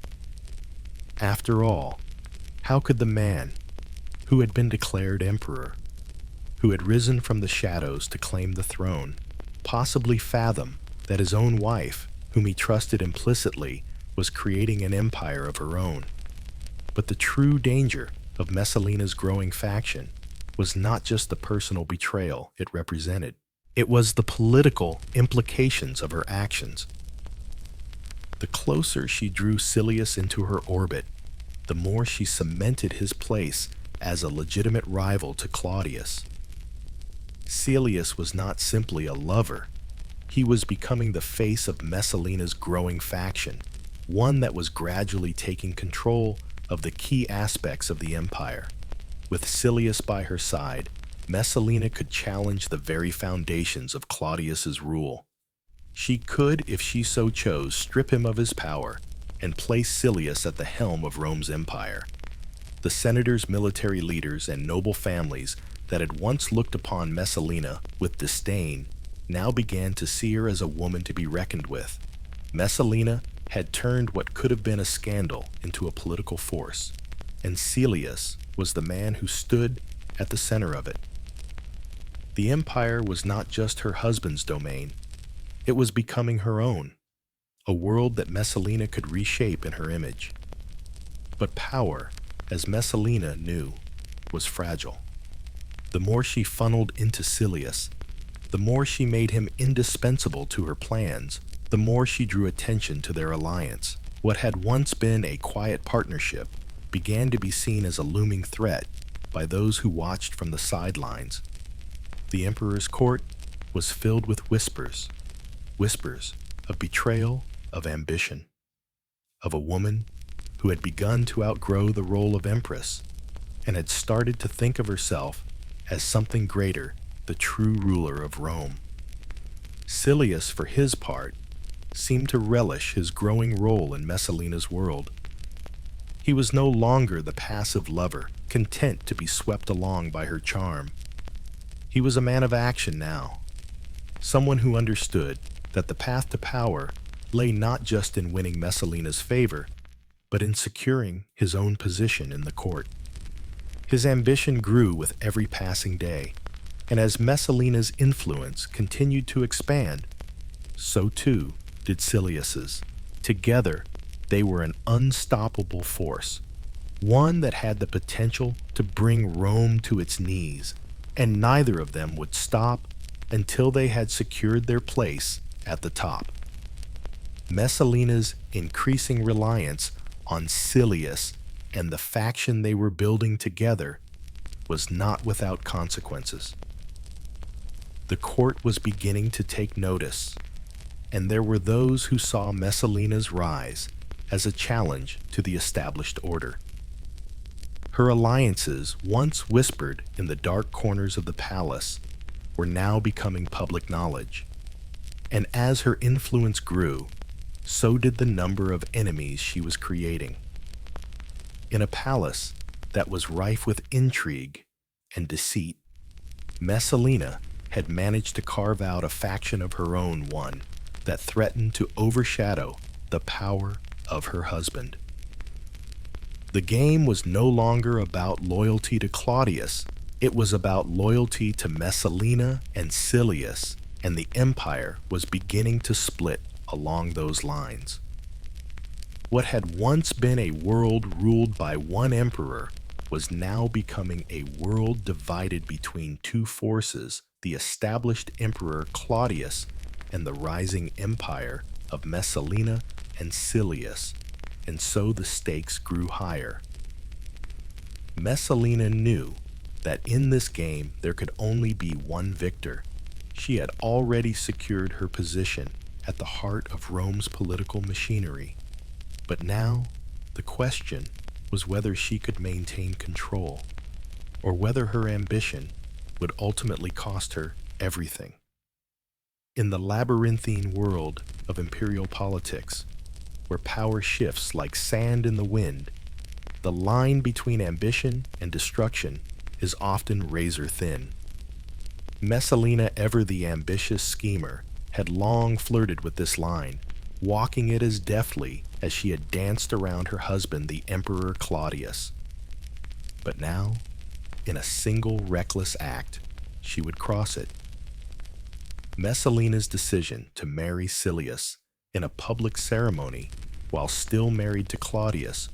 After all, how could the man who had been declared emperor, who had risen from the shadows to claim the throne, possibly fathom that his own wife, whom he trusted implicitly, was creating an empire of her own? But the true danger of Messalina's growing faction was not just the personal betrayal it represented. It was the political implications of her actions. The closer she drew Silius into her orbit, the more she cemented his place as a legitimate rival to Claudius. Silius was not simply a lover. He was becoming the face of Messalina's growing faction, one that was gradually taking control of the key aspects of the empire. With Silius by her side, Messalina could challenge the very foundations of Claudius's rule. She could, if she so chose, strip him of his power and placed Silius at the helm of Rome's empire. The senators, military leaders, and noble families that had once looked upon Messalina with disdain now began to see her as a woman to be reckoned with. Messalina had turned what could have been a scandal into a political force, and Silius was the man who stood at the center of it. The empire was not just her husband's domain, it was becoming her own, a world that Messalina could reshape in her image. But power, as Messalina knew, was fragile. The more she funneled into Silius, the more she made him indispensable to her plans, the more she drew attention to their alliance. What had once been a quiet partnership began to be seen as a looming threat by those who watched from the sidelines. The emperor's court was filled with whispers of betrayal, of ambition, of a woman who had begun to outgrow the role of empress and had started to think of herself as something greater, the true ruler of Rome. Silius, for his part, seemed to relish his growing role in Messalina's world. He was no longer the passive lover, content to be swept along by her charm. He was a man of action now, someone who understood that the path to power lay not just in winning Messalina's favor, but in securing his own position in the court. His ambition grew with every passing day, and as Messalina's influence continued to expand, so too did Silius's. Together, they were an unstoppable force, one that had the potential to bring Rome to its knees, and neither of them would stop until they had secured their place at the top. Messalina's increasing reliance on Silius and the faction they were building together was not without consequences. The court was beginning to take notice, and there were those who saw Messalina's rise as a challenge to the established order. Her alliances, once whispered in the dark corners of the palace, were now becoming public knowledge. And as her influence grew, so did the number of enemies she was creating. In a palace that was rife with intrigue and deceit, Messalina had managed to carve out a faction of her own, one that threatened to overshadow the power of her husband. The game was no longer about loyalty to Claudius, it was about loyalty to Messalina and Silius, and the empire was beginning to split along those lines. What had once been a world ruled by one emperor was now becoming a world divided between two forces, the established Emperor Claudius and the rising empire of Messalina and Silius, and so the stakes grew higher. Messalina knew that in this game there could only be one victor. She had already secured her position at the heart of Rome's political machinery. But now, the question was whether she could maintain control, or whether her ambition would ultimately cost her everything. In the labyrinthine world of imperial politics, where power shifts like sand in the wind, the line between ambition and destruction is often razor thin. Messalina, ever the ambitious schemer, had long flirted with this line, walking it as deftly as she had danced around her husband, the Emperor Claudius. But now, in a single reckless act, she would cross it. Messalina's decision to marry Silius in a public ceremony while still married to Claudius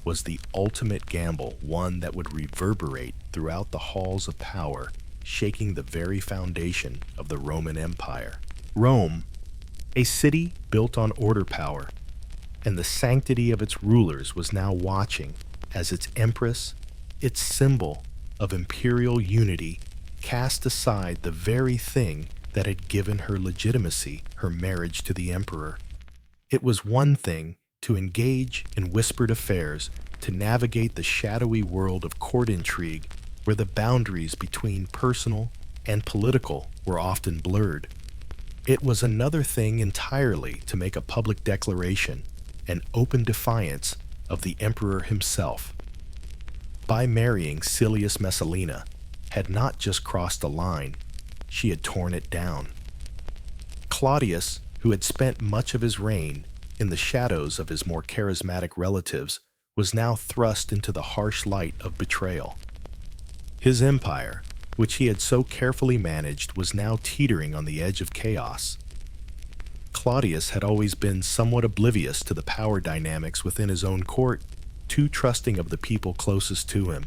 was the ultimate gamble, one that would reverberate throughout the halls of power, shaking the very foundation of the Roman Empire. Rome, a city built on order power, and the sanctity of its rulers, was now watching as its empress, its symbol of imperial unity, cast aside the very thing that had given her legitimacy, her marriage to the emperor. It was one thing to engage in whispered affairs, to navigate the shadowy world of court intrigue, where the boundaries between personal and political were often blurred. It was another thing entirely to make a public declaration, and open defiance of the emperor himself. By marrying Silius Messalina, had not just crossed a line, she had torn it down. Claudius, who had spent much of his reign in the shadows of his more charismatic relatives, was now thrust into the harsh light of betrayal. His empire, which he had so carefully managed, was now teetering on the edge of chaos. Claudius had always been somewhat oblivious to the power dynamics within his own court, too trusting of the people closest to him.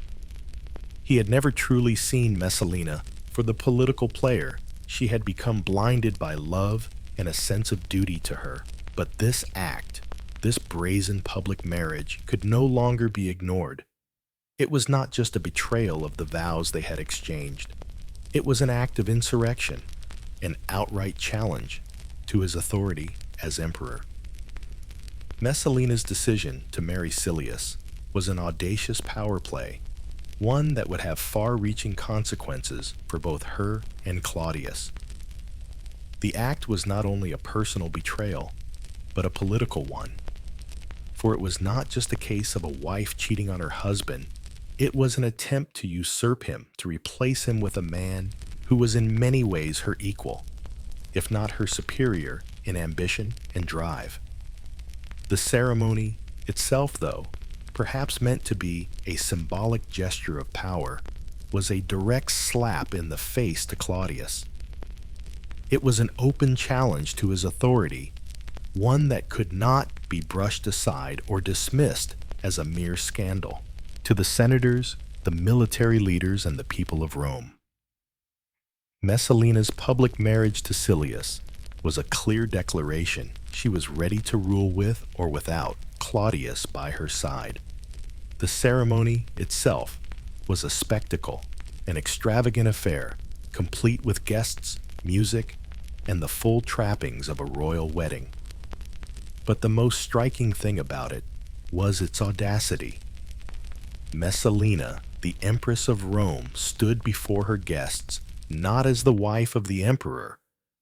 He had never truly seen Messalina for the political player. She had become blinded by love and a sense of duty to her. But this act, this brazen public marriage, could no longer be ignored. It was not just a betrayal of the vows they had exchanged. It was an act of insurrection, an outright challenge to his authority as emperor. Messalina's decision to marry Silius was an audacious power play, one that would have far-reaching consequences for both her and Claudius. The act was not only a personal betrayal, but a political one. For it was not just a case of a wife cheating on her husband, it was an attempt to usurp him, to replace him with a man who was in many ways her equal, if not her superior in ambition and drive. The ceremony itself, though, perhaps meant to be a symbolic gesture of power, was a direct slap in the face to Claudius. It was an open challenge to his authority, one that could not be brushed aside or dismissed as a mere scandal. To the senators, the military leaders, and the people of Rome, Messalina's public marriage to Silius was a clear declaration she was ready to rule with or without Claudius by her side. The ceremony itself was a spectacle, an extravagant affair, complete with guests, music, and the full trappings of a royal wedding. But the most striking thing about it was its audacity. Messalina, the Empress of Rome, stood before her guests not as the wife of the emperor,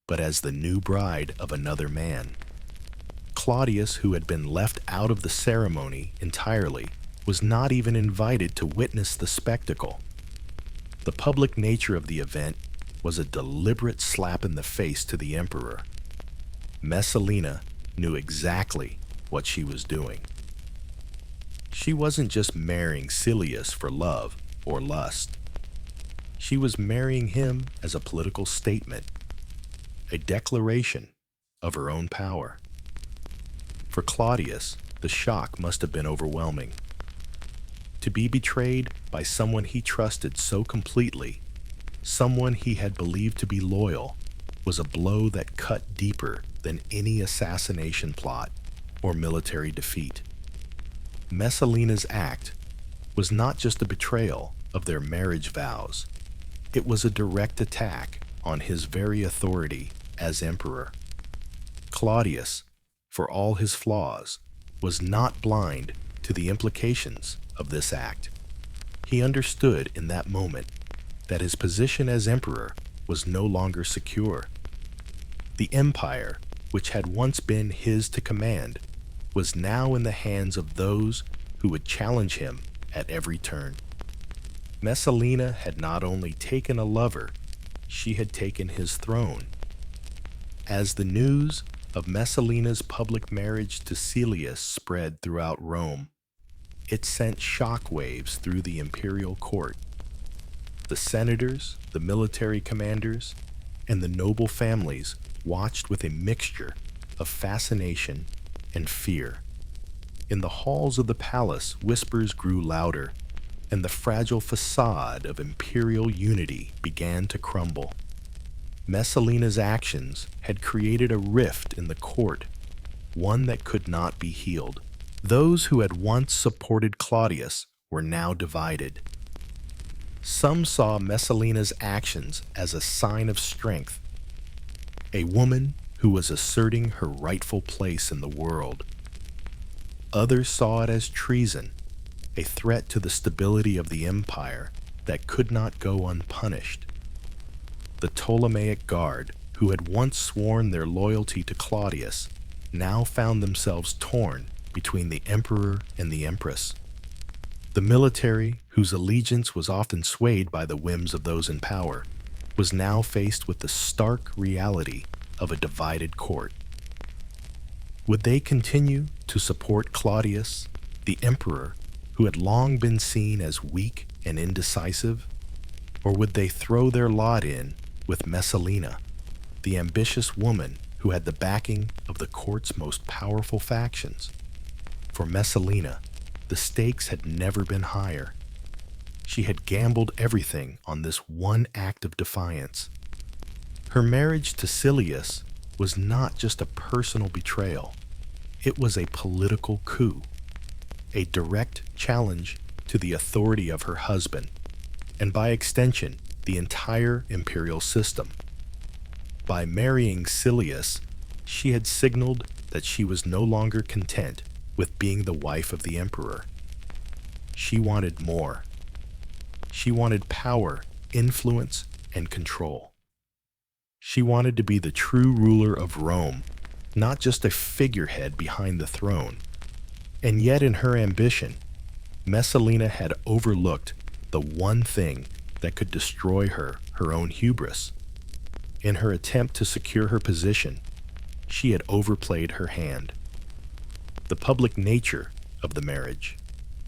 but as the new bride of another man. Claudius, who had been left out of the ceremony entirely, was not even invited to witness the spectacle. The public nature of the event was a deliberate slap in the face to the emperor. Messalina knew exactly what she was doing. She wasn't just marrying Silius for love or lust. She was marrying him as a political statement, a declaration of her own power. For Claudius, the shock must have been overwhelming. To be betrayed by someone he trusted so completely, someone he had believed to be loyal, was a blow that cut deeper than any assassination plot or military defeat. Messalina's act was not just a betrayal of their marriage vows. It was a direct attack on his very authority as emperor. Claudius, for all his flaws, was not blind to the implications of this act. He understood in that moment that his position as emperor was no longer secure. The empire, which had once been his to command, was now in the hands of those who would challenge him at every turn. Messalina had not only taken a lover, she had taken his throne. As the news of Messalina's public marriage to Silius spread throughout Rome, it sent shockwaves through the imperial court. The senators, the military commanders, and the noble families watched with a mixture of fascination and fear. In the halls of the palace, whispers grew louder, and the fragile facade of imperial unity began to crumble. Messalina's actions had created a rift in the court, one that could not be healed. Those who had once supported Claudius were now divided. Some saw Messalina's actions as a sign of strength, a woman who was asserting her rightful place in the world. Others saw it as treason, a threat to the stability of the empire that could not go unpunished. The Ptolemaic Guard, who had once sworn their loyalty to Claudius, now found themselves torn between the emperor and the empress. The military, whose allegiance was often swayed by the whims of those in power, was now faced with the stark reality of a divided court. Would they continue to support Claudius, the emperor, who had long been seen as weak and indecisive? Or would they throw their lot in with Messalina, the ambitious woman who had the backing of the court's most powerful factions? For Messalina, the stakes had never been higher. She had gambled everything on this one act of defiance. Her marriage to Silius was not just a personal betrayal. It was a political coup, a direct challenge to the authority of her husband, and by extension, the entire imperial system. By marrying Silius, she had signaled that she was no longer content with being the wife of the emperor. She wanted more. She wanted power, influence, and control. She wanted to be the true ruler of Rome, not just a figurehead behind the throne. And yet in her ambition, Messalina had overlooked the one thing that could destroy her own hubris. In her attempt to secure her position, she had overplayed her hand. The public nature of the marriage,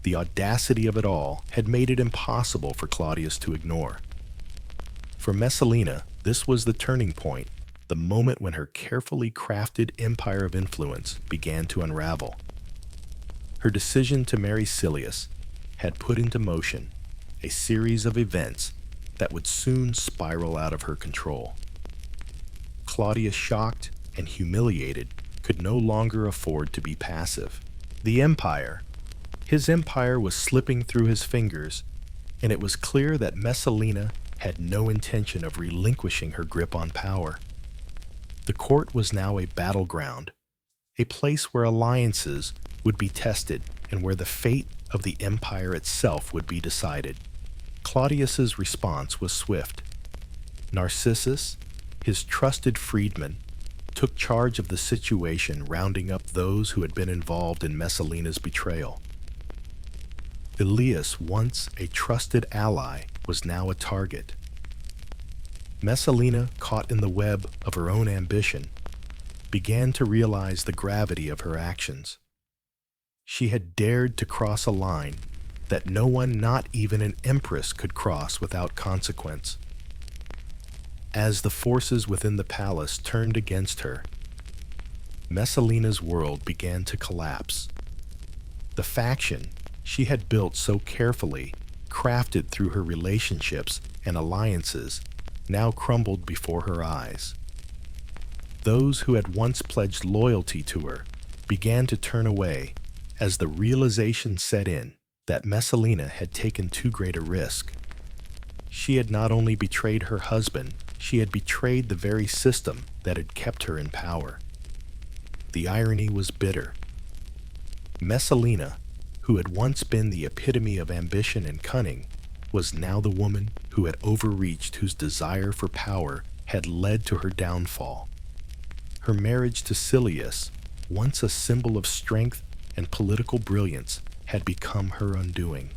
the audacity of it all, had made it impossible for Claudius to ignore. For Messalina, this was the turning point, the moment when her carefully crafted empire of influence began to unravel. Her decision to marry Silius had put into motion a series of events that would soon spiral out of her control. Claudius, shocked and humiliated, could no longer afford to be passive. His empire was slipping through his fingers, and it was clear that Messalina had no intention of relinquishing her grip on power. The court was now a battleground, a place where alliances would be tested and where the fate of the empire itself would be decided. Claudius's response was swift. Narcissus, his trusted freedman, took charge of the situation, rounding up those who had been involved in Messalina's betrayal. Elias, once a trusted ally, was now a target. Messalina, caught in the web of her own ambition, began to realize the gravity of her actions. She had dared to cross a line that no one, not even an empress, could cross without consequence. As the forces within the palace turned against her, Messalina's world began to collapse. The faction she had built so carefully, crafted through her relationships and alliances, now crumbled before her eyes. Those who had once pledged loyalty to her began to turn away as the realization set in that Messalina had taken too great a risk. She had not only betrayed her husband, she had betrayed the very system that had kept her in power. The irony was bitter. Messalina, who had once been the epitome of ambition and cunning, was now the woman who had overreached, whose desire for power had led to her downfall. Her marriage to Silius, once a symbol of strength and political brilliance, had become her undoing.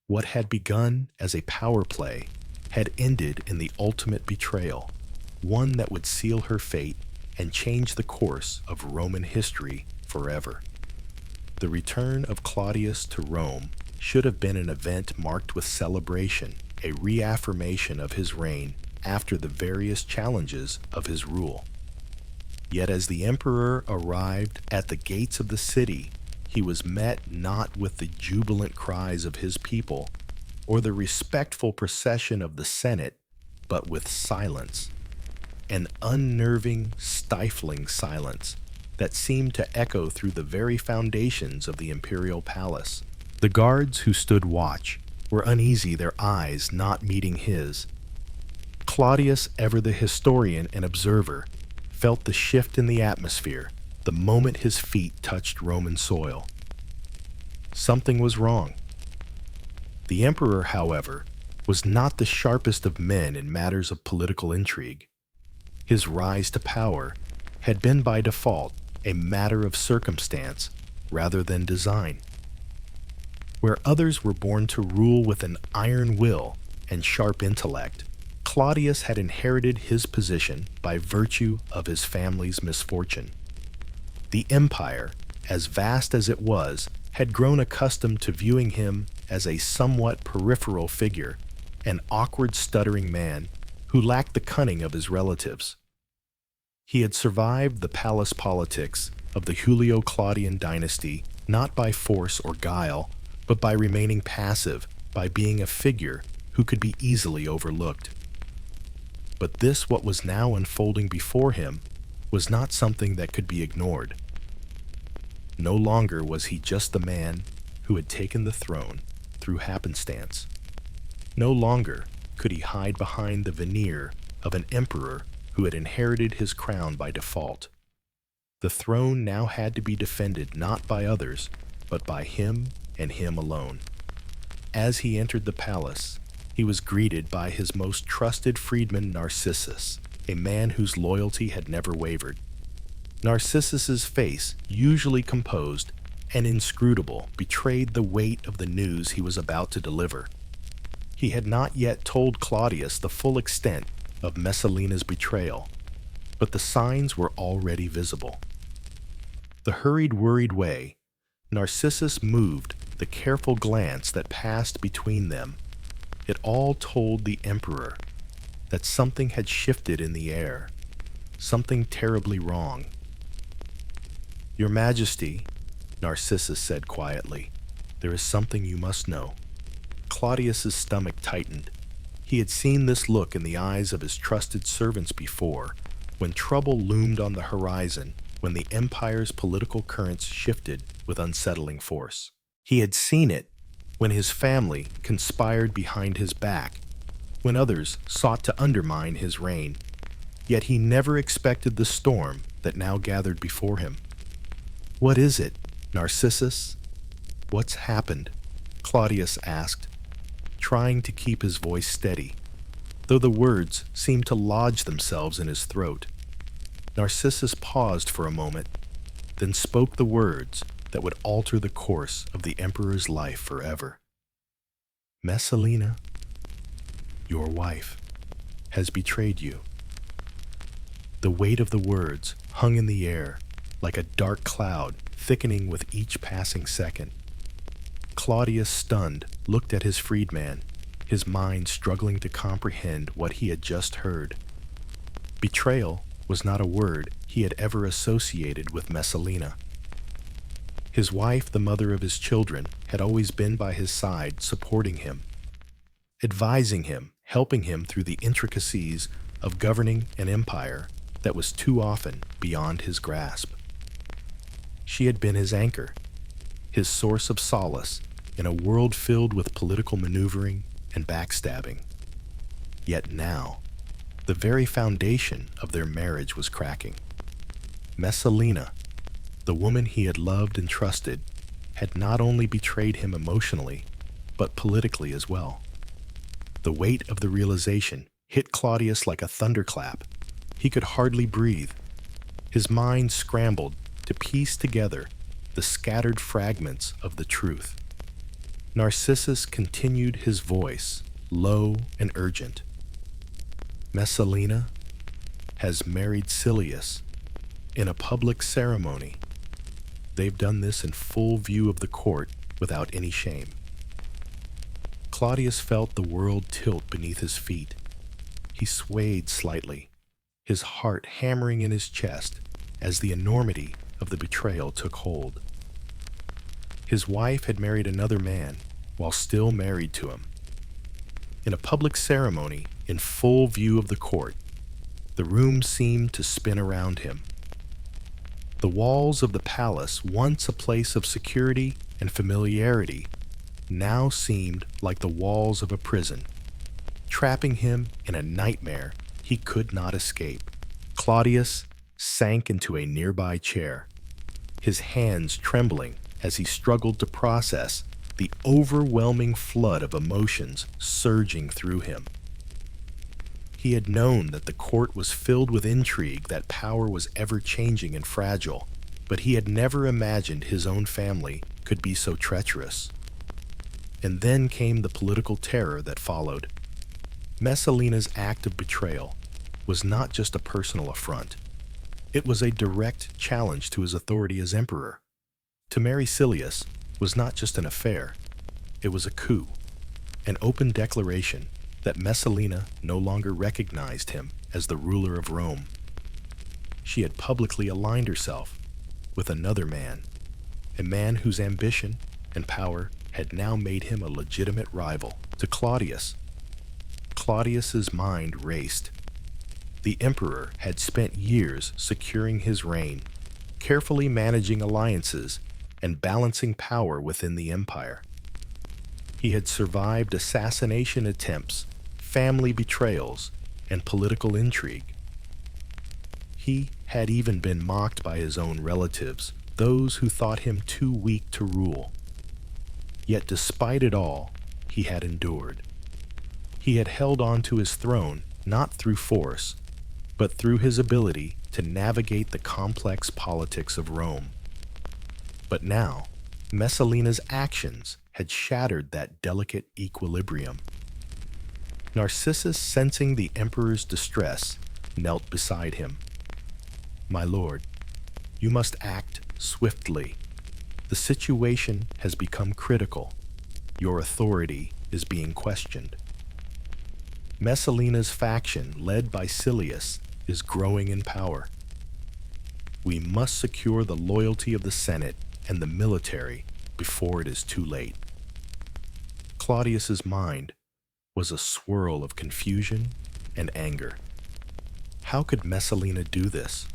What had begun as a power play had ended in the ultimate betrayal, one that would seal her fate and change the course of Roman history forever. The return of Claudius to Rome should have been an event marked with celebration, a reaffirmation of his reign after the various challenges of his rule. Yet as the emperor arrived at the gates of the city, he was met not with the jubilant cries of his people or the respectful procession of the Senate, but with silence, an unnerving, stifling silence that seemed to echo through the very foundations of the imperial palace. The guards who stood watch were uneasy, their eyes not meeting his. Claudius, ever the historian and observer, felt the shift in the atmosphere the moment his feet touched Roman soil. Something was wrong. The emperor, however, was not the sharpest of men in matters of political intrigue. His rise to power had been by default a matter of circumstance rather than design. Where others were born to rule with an iron will and sharp intellect, Claudius had inherited his position by virtue of his family's misfortune. The empire, as vast as it was, had grown accustomed to viewing him as a somewhat peripheral figure, an awkward, stuttering man who lacked the cunning of his relatives. He had survived the palace politics of the Claudian dynasty not by force or guile, but by remaining passive, by being a figure who could be easily overlooked. But this, what was now unfolding before him, was not something that could be ignored. No longer was he just the man who had taken the throne through happenstance. No longer could he hide behind the veneer of an emperor who had inherited his crown by default. The throne now had to be defended not by others, but by him and him alone. As he entered the palace, he was greeted by his most trusted freedman Narcissus, a man whose loyalty had never wavered. Narcissus's face, usually composed and inscrutable, betrayed the weight of the news he was about to deliver. He had not yet told Claudius the full extent of Messalina's betrayal, but the signs were already visible. The hurried, worried way Narcissus moved, the careful glance that passed between them, it all told the emperor that something had shifted in the air, something terribly wrong. "Your Majesty," Narcissus said quietly, "there is something you must know." Claudius's stomach tightened. He had seen this look in the eyes of his trusted servants before, when trouble loomed on the horizon, when the empire's political currents shifted with unsettling force. He had seen it when his family conspired behind his back, when others sought to undermine his reign. Yet he never expected the storm that now gathered before him. "What is it, Narcissus? What's happened?" Claudius asked, trying to keep his voice steady, though the words seemed to lodge themselves in his throat. Narcissus paused for a moment, then spoke the words that would alter the course of the emperor's life forever. "Messalina, your wife, has betrayed you." The weight of the words hung in the air like a dark cloud, thickening with each passing second. Claudius, stunned, looked at his freedman, his mind struggling to comprehend what he had just heard. Betrayal was not a word he had ever associated with Messalina. His wife, the mother of his children, had always been by his side, supporting him, advising him, helping him through the intricacies of governing an empire that was too often beyond his grasp. She had been his anchor, his source of solace in a world filled with political maneuvering and backstabbing. Yet now, the very foundation of their marriage was cracking. Messalina, the woman he had loved and trusted, had not only betrayed him emotionally, but politically as well. The weight of the realization hit Claudius like a thunderclap. He could hardly breathe. His mind scrambled to piece together the scattered fragments of the truth. Narcissus continued, his voice low and urgent. "Messalina has married Silius in a public ceremony. They've done this in full view of the court without any shame." Claudius felt the world tilt beneath his feet. He swayed slightly, his heart hammering in his chest as the enormity of the betrayal took hold. His wife had married another man while still married to him. In a public ceremony, in full view of the court, the room seemed to spin around him. The walls of the palace, once a place of security and familiarity, now seemed like the walls of a prison, trapping him in a nightmare he could not escape. Claudius sank into a nearby chair, his hands trembling as he struggled to process the overwhelming flood of emotions surging through him. He had known that the court was filled with intrigue, that power was ever-changing and fragile. but he had never imagined his own family could be so treacherous. And then came the political terror that followed. Messalina's act of betrayal was not just a personal affront. It was a direct challenge to his authority as emperor. To marry Silius was not just an affair, it was a coup, an open declaration that Messalina no longer recognized him as the ruler of Rome. She had publicly aligned herself with another man, a man whose ambition and power had now made him a legitimate rival to Claudius. Claudius's mind raced. The emperor had spent years securing his reign, carefully managing alliances and balancing power within the empire. He had survived assassination attempts, family betrayals, and political intrigue. He had even been mocked by his own relatives, those who thought him too weak to rule. Yet despite it all, he had endured. He had held on to his throne not through force, but through his ability to navigate the complex politics of Rome. But now, Messalina's actions had shattered that delicate equilibrium. Narcissus, sensing the emperor's distress, knelt beside him. "My lord, you must act swiftly. The situation has become critical. Your authority is being questioned. Messalina's faction, led by Silius, is growing in power. We must secure the loyalty of the Senate and the military before it is too late." Claudius's mind was a swirl of confusion and anger. How could Messalina do this?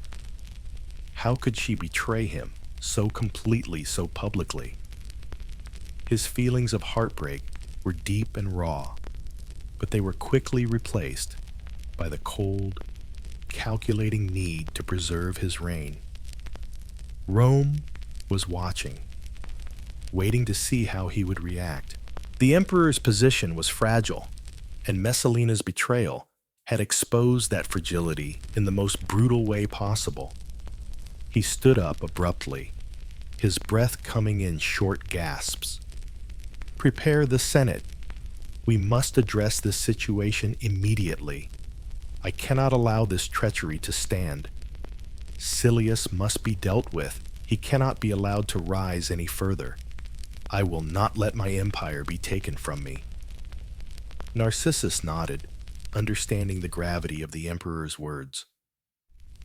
How could she betray him so completely, so publicly? His feelings of heartbreak were deep and raw, but they were quickly replaced by the cold, calculating need to preserve his reign. Rome was watching, waiting to see how he would react. The emperor's position was fragile, and Messalina's betrayal had exposed that fragility in the most brutal way possible. He stood up abruptly, his breath coming in short gasps. "Prepare the Senate. We must address this situation immediately. I cannot allow this treachery to stand. Silius must be dealt with. He cannot be allowed to rise any further. I will not let my empire be taken from me." Narcissus nodded, understanding the gravity of the emperor's words.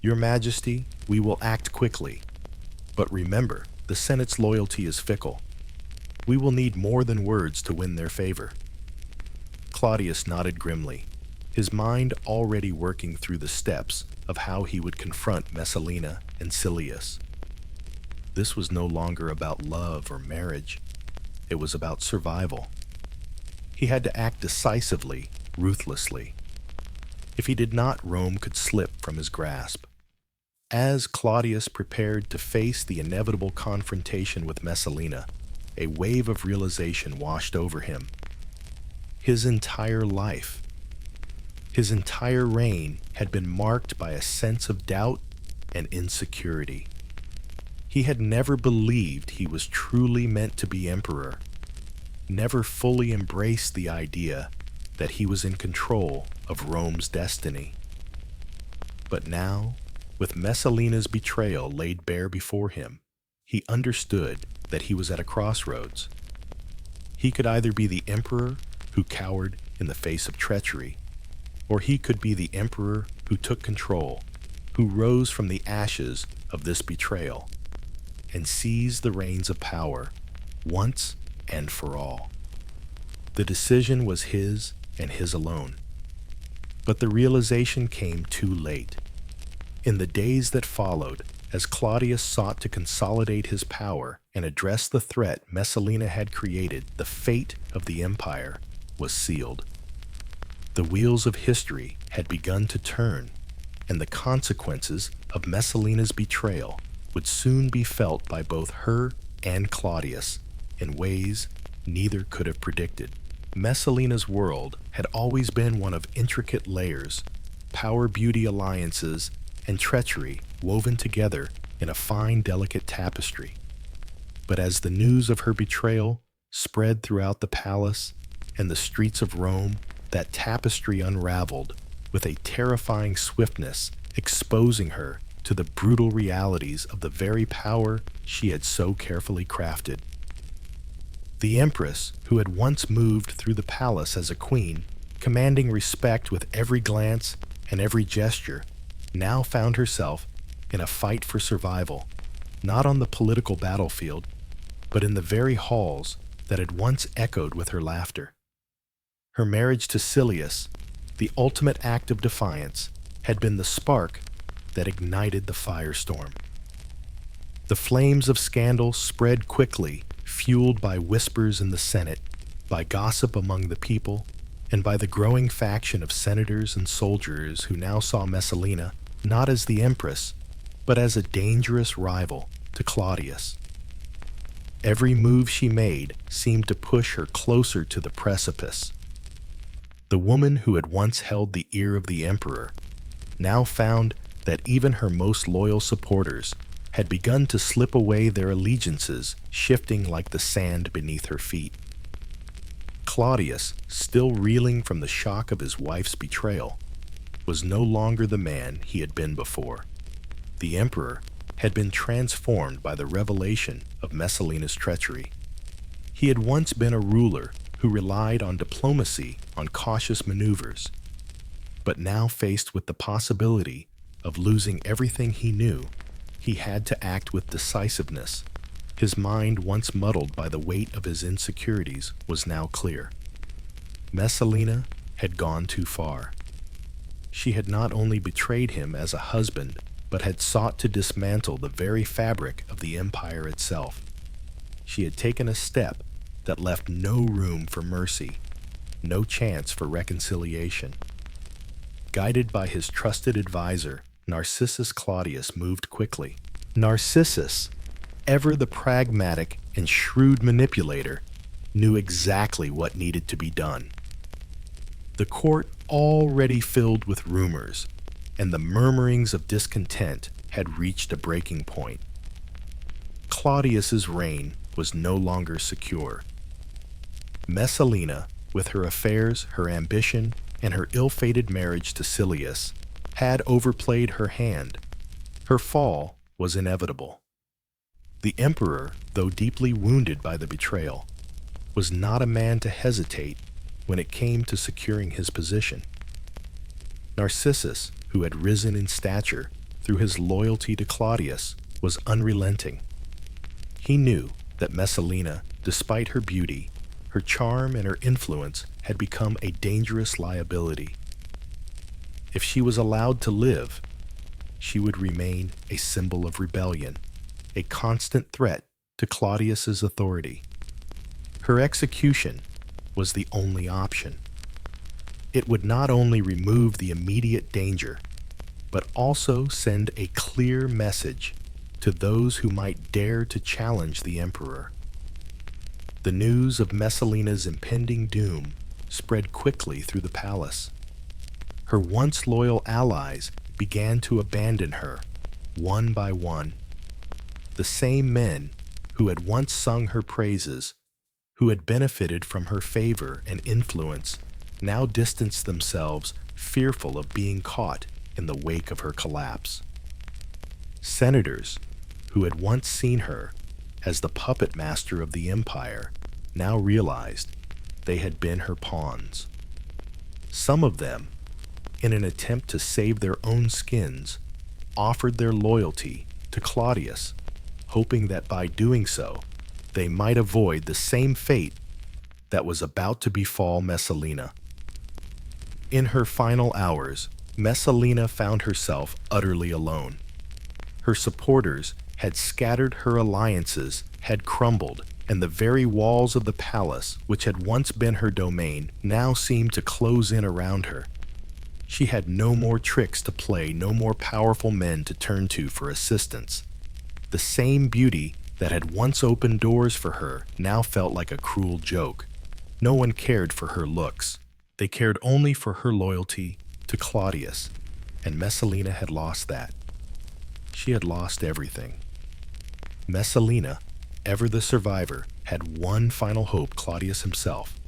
"Your Majesty, we will act quickly. But remember, the Senate's loyalty is fickle. We will need more than words to win their favor." Claudius nodded grimly, his mind already working through the steps of how he would confront Messalina and Silius. This was no longer about love or marriage. It was about survival. He had to act decisively, ruthlessly. If he did not, Rome could slip from his grasp. As Claudius prepared to face the inevitable confrontation with Messalina, a wave of realization washed over him. His entire life, his entire reign had been marked by a sense of doubt and insecurity. He had never believed he was truly meant to be emperor, never fully embraced the idea that he was in control of Rome's destiny. But now, with Messalina's betrayal laid bare before him, he understood that he was at a crossroads. He could either be the emperor who cowered in the face of treachery, or he could be the emperor who took control, who rose from the ashes of this betrayal and seized the reins of power once and for all. The decision was his and his alone. But the realization came too late. In the days that followed, as Claudius sought to consolidate his power and address the threat Messalina had created, the fate of the empire was sealed. The wheels of history had begun to turn, and the consequences of Messalina's betrayal would soon be felt by both her and Claudius in ways neither could have predicted. Messalina's world had always been one of intricate layers, power-beauty alliances, and treachery woven together in a fine, delicate tapestry. But as the news of her betrayal spread throughout the palace and the streets of Rome, that tapestry unraveled with a terrifying swiftness, exposing her to the brutal realities of the very power she had so carefully crafted. The empress, who had once moved through the palace as a queen, commanding respect with every glance and every gesture, now found herself in a fight for survival, not on the political battlefield, but in the very halls that had once echoed with her laughter. Her marriage to Silius, the ultimate act of defiance, had been the spark that ignited the firestorm. The flames of scandal spread quickly, fueled by whispers in the Senate, by gossip among the people, and by the growing faction of senators and soldiers who now saw Messalina not as the empress, but as a dangerous rival to Claudius. Every move she made seemed to push her closer to the precipice. The woman who had once held the ear of the emperor now found that even her most loyal supporters had begun to slip away, their allegiances shifting like the sand beneath her feet. Claudius, still reeling from the shock of his wife's betrayal, was no longer the man he had been before. The emperor had been transformed by the revelation of Messalina's treachery. He had once been a ruler who relied on diplomacy, on cautious maneuvers, but now faced with the possibility of losing everything he knew, he had to act with decisiveness. His mind, once muddled by the weight of his insecurities, was now clear. Messalina had gone too far. She had not only betrayed him as a husband, but had sought to dismantle the very fabric of the empire itself. She had taken a step that left no room for mercy, no chance for reconciliation. Guided by his trusted advisor, Narcissus, Claudius moved quickly. Narcissus, ever the pragmatic and shrewd manipulator, knew exactly what needed to be done. The court, already filled with rumors, and the murmurings of discontent had reached a breaking point. Claudius's reign was no longer secure. Messalina, with her affairs, her ambition, and her ill-fated marriage to Silius, had overplayed her hand. Her fall was inevitable. The emperor, though deeply wounded by the betrayal, was not a man to hesitate when it came to securing his position. Narcissus, who had risen in stature through his loyalty to Claudius, was unrelenting. He knew that Messalina, despite her beauty, her charm, and her influence, had become a dangerous liability. If she was allowed to live, she would remain a symbol of rebellion, a constant threat to Claudius's authority. Her execution was the only option. It would not only remove the immediate danger, but also send a clear message to those who might dare to challenge the emperor. The news of Messalina's impending doom spread quickly through the palace. Her once loyal allies began to abandon her, one by one. The same men who had once sung her praises, who had benefited from her favor and influence, now distanced themselves, fearful of being caught in the wake of her collapse. Senators, who had once seen her as the puppet master of the empire, now realized they had been her pawns. Some of them, in an attempt to save their own skins, offered their loyalty to Claudius, hoping that by doing so, they might avoid the same fate that was about to befall Messalina. In her final hours, Messalina found herself utterly alone. Her supporters had scattered, her alliances had crumbled, and the very walls of the palace, which had once been her domain, now seemed to close in around her. She had no more tricks to play, no more powerful men to turn to for assistance. The same beauty that had once opened doors for her now felt like a cruel joke. No one cared for her looks. They cared only for her loyalty to Claudius, and Messalina had lost that. she had lost everything. Messalina, ever the survivor, had one final hope: Claudius himself.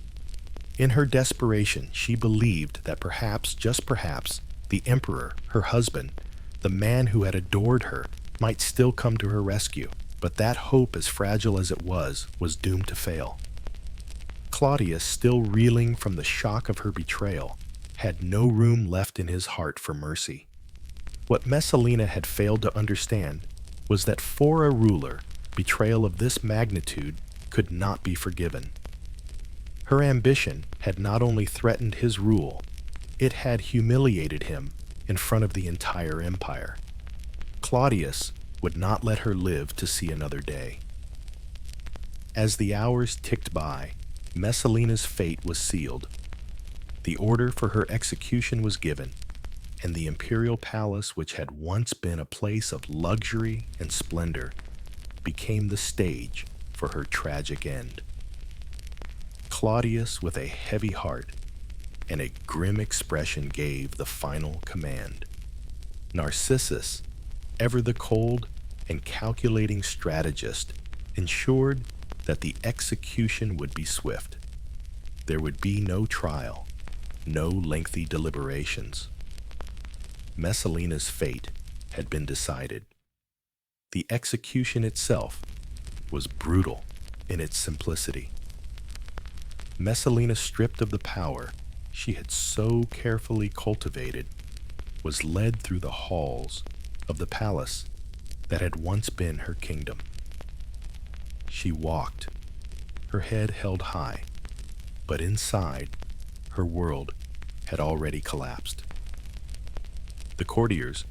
In her desperation, she believed that perhaps, just perhaps, the emperor, her husband, the man who had adored her, might still come to her rescue. But that hope, as fragile as it was doomed to fail. Claudius, still reeling from the shock of her betrayal, had no room left in his heart for mercy. What Messalina had failed to understand was that for a ruler, betrayal of this magnitude could not be forgiven. Her ambition had not only threatened his rule, it had humiliated him in front of the entire empire. Claudius would not let her live to see another day. As the hours ticked by, Messalina's fate was sealed. The order for her execution was given, and the imperial palace, which had once been a place of luxury and splendor, became the stage for her tragic end. Claudius, with a heavy heart and a grim expression, gave the final command. Narcissus, ever the cold and calculating strategist, ensured that the execution would be swift. There would be no trial, no lengthy deliberations. Messalina's fate had been decided. The execution itself was brutal in its simplicity. Messalina, stripped of the power she had so carefully cultivated, was led through the halls of the palace that had once been her kingdom. She walked, her head held high, but inside, her world had already collapsed. The courtiers,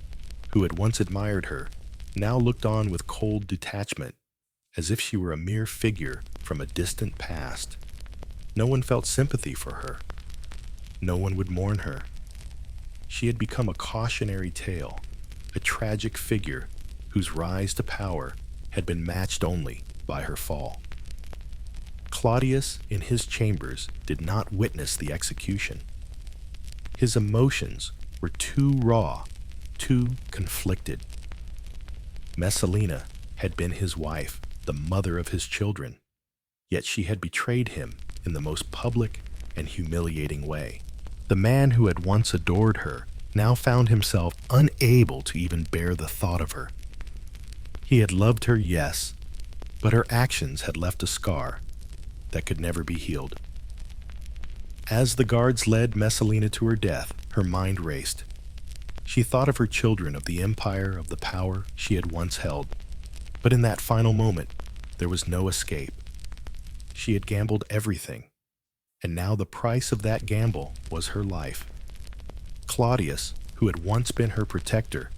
who had once admired her, now looked on with cold detachment, as if she were a mere figure from a distant past. No one felt sympathy for her. No one would mourn her. She had become a cautionary tale, a tragic figure whose rise to power had been matched only by her fall. Claudius, in his chambers, did not witness the execution. His emotions were too raw, too conflicted. Messalina had been his wife, the mother of his children, yet she had betrayed him in the most public and humiliating way. The man who had once adored her now found himself unable to even bear the thought of her. He had loved her, yes, but her actions had left a scar that could never be healed. As the guards led Messalina to her death, her mind raced. She thought of her children, of the empire, of the power she had once held. But in that final moment, there was no escape. She had gambled everything, and now the price of that gamble was her life. Claudius, who had once been her protector,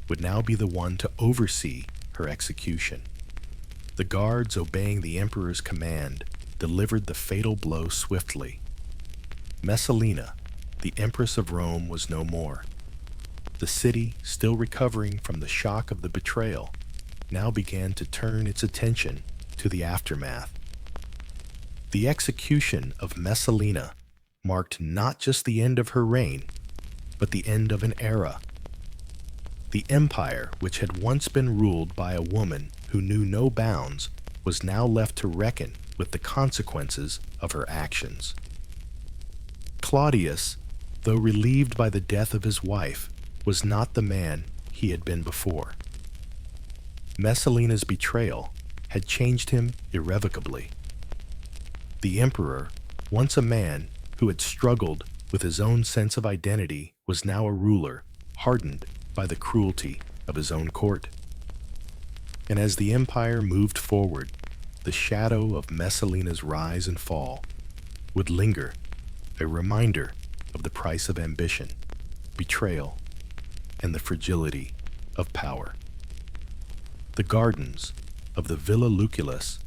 would now be the one to oversee her execution. The guards, obeying the emperor's command, delivered the fatal blow swiftly. Messalina, the Empress of Rome, was no more. The city, still recovering from the shock of the betrayal, now began to turn its attention to the aftermath. The execution of Messalina marked not just the end of her reign, but the end of an era. The empire, which had once been ruled by a woman who knew no bounds, was now left to reckon with the consequences of her actions. Claudius, though relieved by the death of his wife, was not the man he had been before. Messalina's betrayal had changed him irrevocably. The emperor, once a man who had struggled with his own sense of identity, was now a ruler hardened by the cruelty of his own court. And as the empire moved forward, the shadow of Messalina's rise and fall would linger, a reminder of the price of ambition, betrayal, and the fragility of power. The gardens of the Villa Lucullus,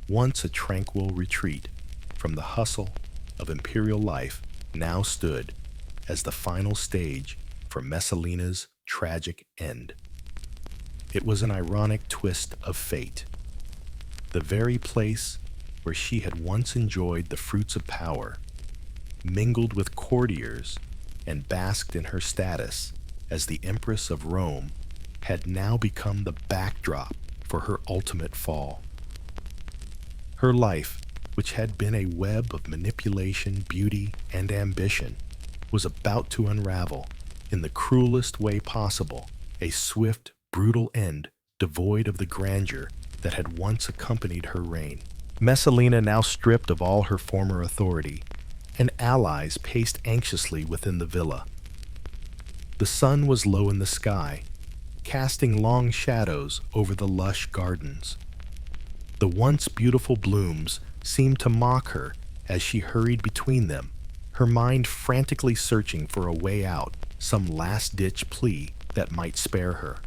once a tranquil retreat from the hustle of imperial life, now stood as the final stage for Messalina's tragic end. It was an ironic twist of fate. The very place where she had once enjoyed the fruits of power, mingled with courtiers, and basked in her status as the Empress of Rome, had now become the backdrop for her ultimate fall. Her life, which had been a web of manipulation, beauty, and ambition, was about to unravel in the cruelest way possible, a swift, brutal end devoid of the grandeur that had once accompanied her reign. Messalina, now stripped of all her former authority, and allies paced anxiously within the villa. The sun was low in the sky, casting long shadows over the lush gardens. The once beautiful blooms seemed to mock her as she hurried between them, her mind frantically searching for a way out, some last-ditch plea that might spare her.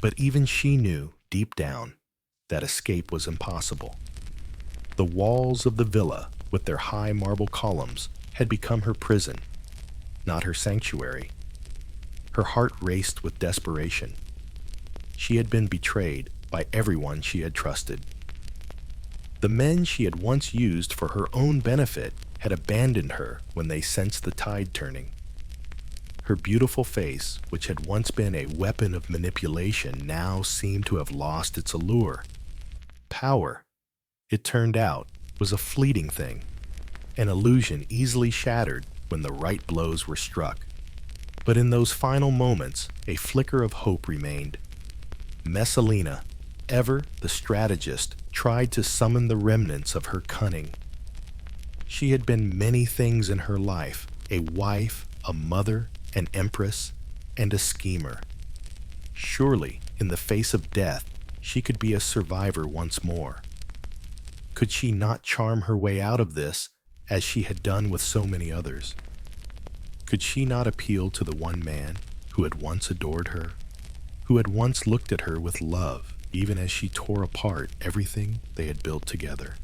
But even she knew, deep down, that escape was impossible. The walls of the villa, with their high marble columns, had become her prison, not her sanctuary. Her heart raced with desperation. She had been betrayed by everyone she had trusted. The men she had once used for her own benefit had abandoned her when they sensed the tide turning. Her beautiful face, which had once been a weapon of manipulation, now seemed to have lost its allure. Power, it turned out, was a fleeting thing, an illusion easily shattered when the right blows were struck. But in those final moments, a flicker of hope remained. Messalina, ever the strategist, tried to summon the remnants of her cunning. She had been many things in her life: a wife, a mother, an empress, and a schemer. Surely, in the face of death, she could be a survivor once more. Could she not charm her way out of this, as she had done with so many others? Could she not appeal to the one man who had once adored her, who had once looked at her with love, even as she tore apart everything they had built together?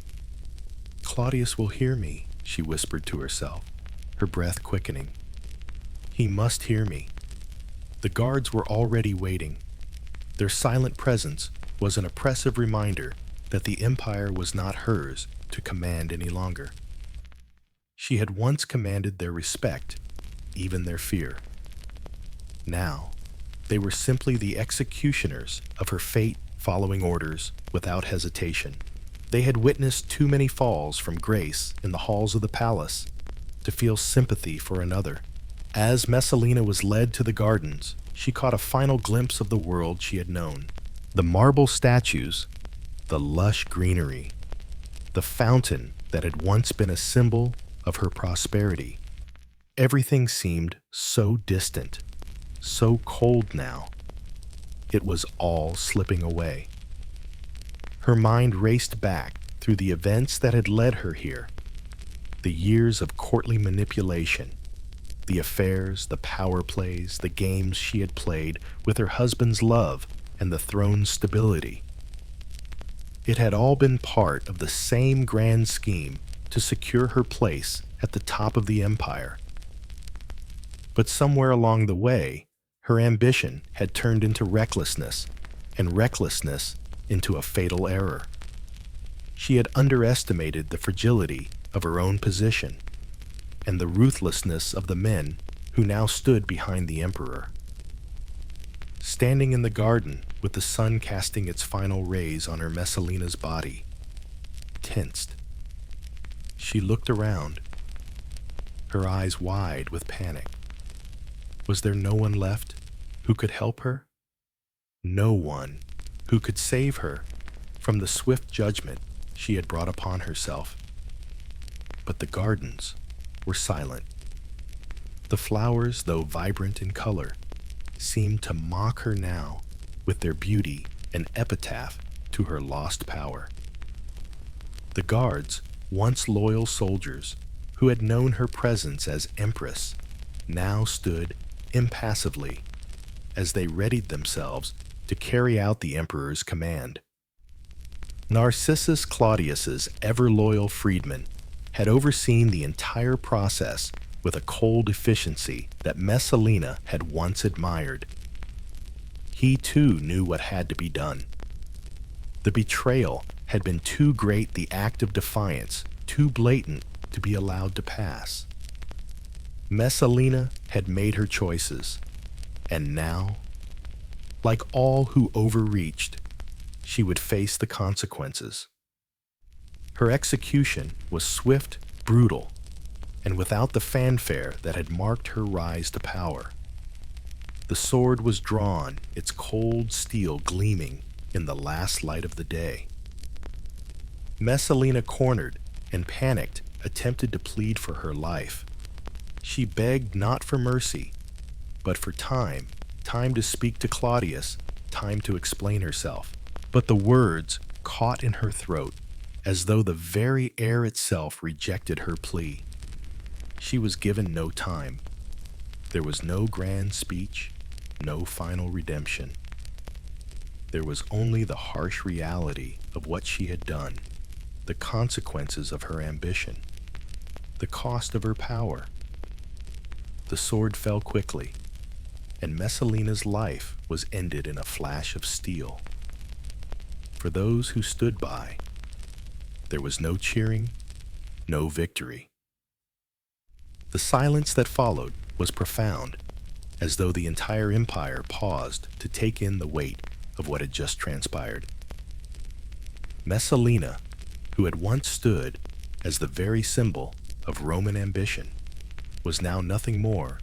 "Claudius will hear me," she whispered to herself, her breath quickening. "He must hear me." The guards were already waiting. Their silent presence was an oppressive reminder that the empire was not hers to command any longer. She had once commanded their respect, even their fear. Now, they were simply the executioners of her fate, following orders without hesitation. They had witnessed too many falls from grace in the halls of the palace to feel sympathy for another. As Messalina was led to the gardens, she caught a final glimpse of the world she had known. The marble statues, the lush greenery, the fountain that had once been a symbol of her prosperity. Everything seemed so distant, so cold now. It was all slipping away. Her mind raced back through the events that had led her here, the years of courtly manipulation, the affairs, the power plays, the games she had played with her husband's love and the throne's stability. It had all been part of the same grand scheme to secure her place at the top of the empire. But somewhere along the way, her ambition had turned into recklessness, and recklessness into a fatal error. She had underestimated the fragility of her own position and the ruthlessness of the men who now stood behind the emperor. Standing in the garden with the sun casting its final rays on her Messalina's body, tensed, she looked around, her eyes wide with panic. Was there no one left who could help her? No one who could save her from the swift judgment she had brought upon herself. But the gardens were silent. The flowers, though vibrant in color, seemed to mock her now with their beauty, an epitaph to her lost power. The guards, once loyal soldiers who had known her presence as empress, now stood impassively as they readied themselves to carry out the emperor's command. Narcissus Claudius's ever-loyal freedman had overseen the entire process with a cold efficiency that Messalina had once admired. He too knew what had to be done. The betrayal had been too great, the act of defiance too blatant to be allowed to pass. Messalina had made her choices, and now Like all who overreached, she would face the consequences. Her execution was swift, brutal, and without the fanfare that had marked her rise to power. The sword was drawn, its cold steel gleaming in the last light of the day. Messalina, cornered and panicked, attempted to plead for her life. She begged not for mercy, but for time, time to speak to Claudius, time to explain herself. But the words caught in her throat, as though the very air itself rejected her plea. She was given no time. There was no grand speech, no final redemption. There was only the harsh reality of what she had done, the consequences of her ambition, the cost of her power. The sword fell quickly, and Messalina's life was ended in a flash of steel. For those who stood by, there was no cheering, no victory. The silence that followed was profound, as though the entire empire paused to take in the weight of what had just transpired. Messalina, who had once stood as the very symbol of Roman ambition, was now nothing more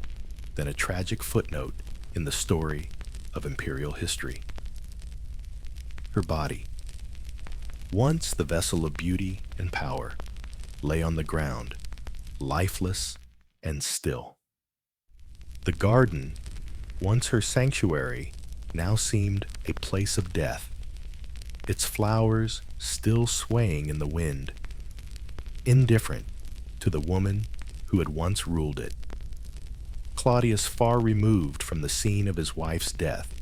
than a tragic footnote in the story of imperial history. Her body, once the vessel of beauty and power, lay on the ground, lifeless and still. The garden, once her sanctuary, now seemed a place of death, its flowers still swaying in the wind, indifferent to the woman who had once ruled it. Claudius, far removed from the scene of his wife's death,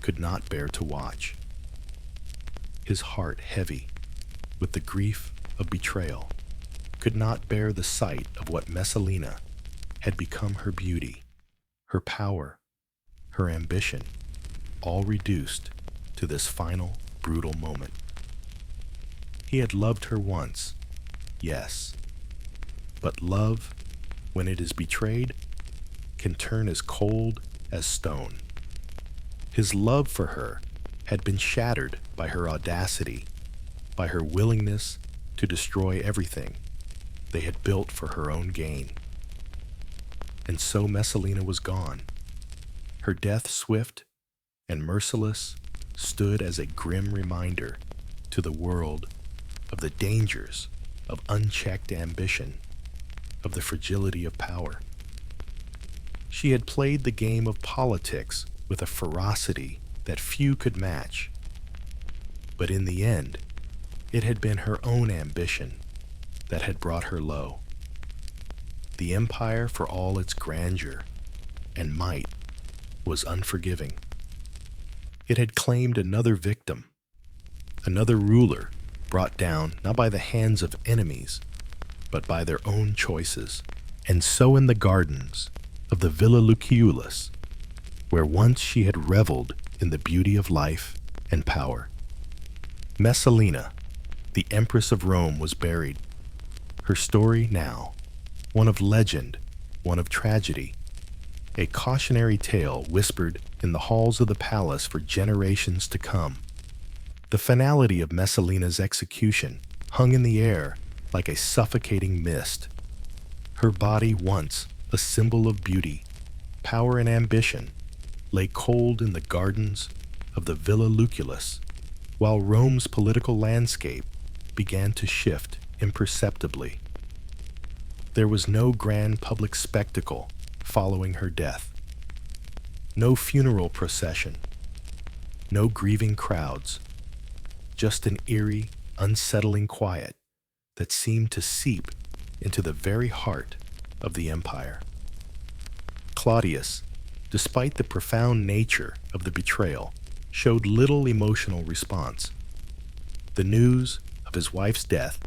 could not bear to watch. His heart heavy with the grief of betrayal, could not bear the sight of what Messalina had become, her beauty, her power, her ambition, all reduced to this final, brutal moment. He had loved her once, yes, but love, when it is betrayed, can turn as cold as stone. His love for her had been shattered by her audacity, by her willingness to destroy everything they had built for her own gain. And so Messalina was gone. Her death, swift and merciless, stood as a grim reminder to the world of the dangers of unchecked ambition, of the fragility of power. She had played the game of politics with a ferocity that few could match. But in the end, it had been her own ambition that had brought her low. The empire, for all its grandeur and might, was unforgiving. It had claimed another victim, another ruler brought down not by the hands of enemies, but by their own choices. And so in the gardens of the Villa Lucullus, where once she had reveled in the beauty of life and power, Messalina, the Empress of Rome, was buried. Her story now, one of legend, one of tragedy, a cautionary tale whispered in the halls of the palace for generations to come. The finality of Messalina's execution hung in the air like a suffocating mist. Her body, once a symbol of beauty, power, and ambition, lay cold in the gardens of the Villa Lucullus, while Rome's political landscape began to shift imperceptibly. There was no grand public spectacle following her death, no funeral procession, no grieving crowds, just an eerie, unsettling quiet that seemed to seep into the very heart of the empire. Claudius, despite the profound nature of the betrayal, showed little emotional response. The news of his wife's death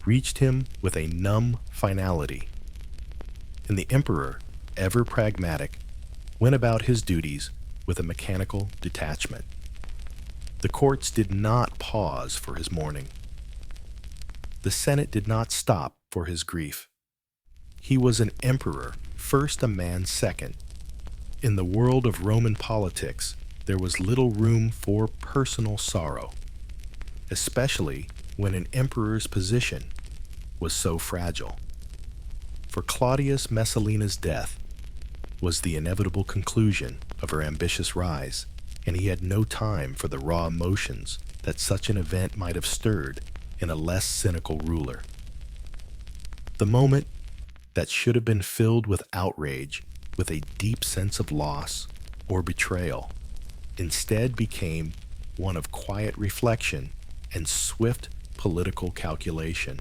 reached him with a numb finality, and the emperor, ever pragmatic, went about his duties with a mechanical detachment. The courts did not pause for his mourning. The Senate did not stop for his grief. He was an emperor, first, a man second. In the world of Roman politics, there was little room for personal sorrow, especially when an emperor's position was so fragile. For Claudius, Messalina's death was the inevitable conclusion of her ambitious rise, and he had no time for the raw emotions that such an event might have stirred in a less cynical ruler. The moment that should have been filled with outrage, with a deep sense of loss or betrayal, instead became one of quiet reflection and swift political calculation.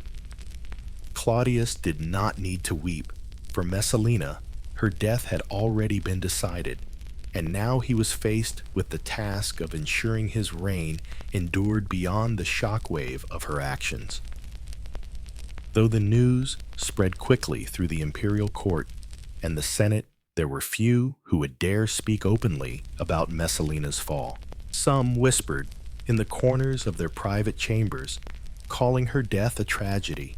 Claudius did not need to weep. For Messalina, her death had already been decided, and now he was faced with the task of ensuring his reign endured beyond the shockwave of her actions. Though the news spread quickly through the imperial court and the Senate, there were few who would dare speak openly about Messalina's fall. Some whispered in the corners of their private chambers, calling her death a tragedy.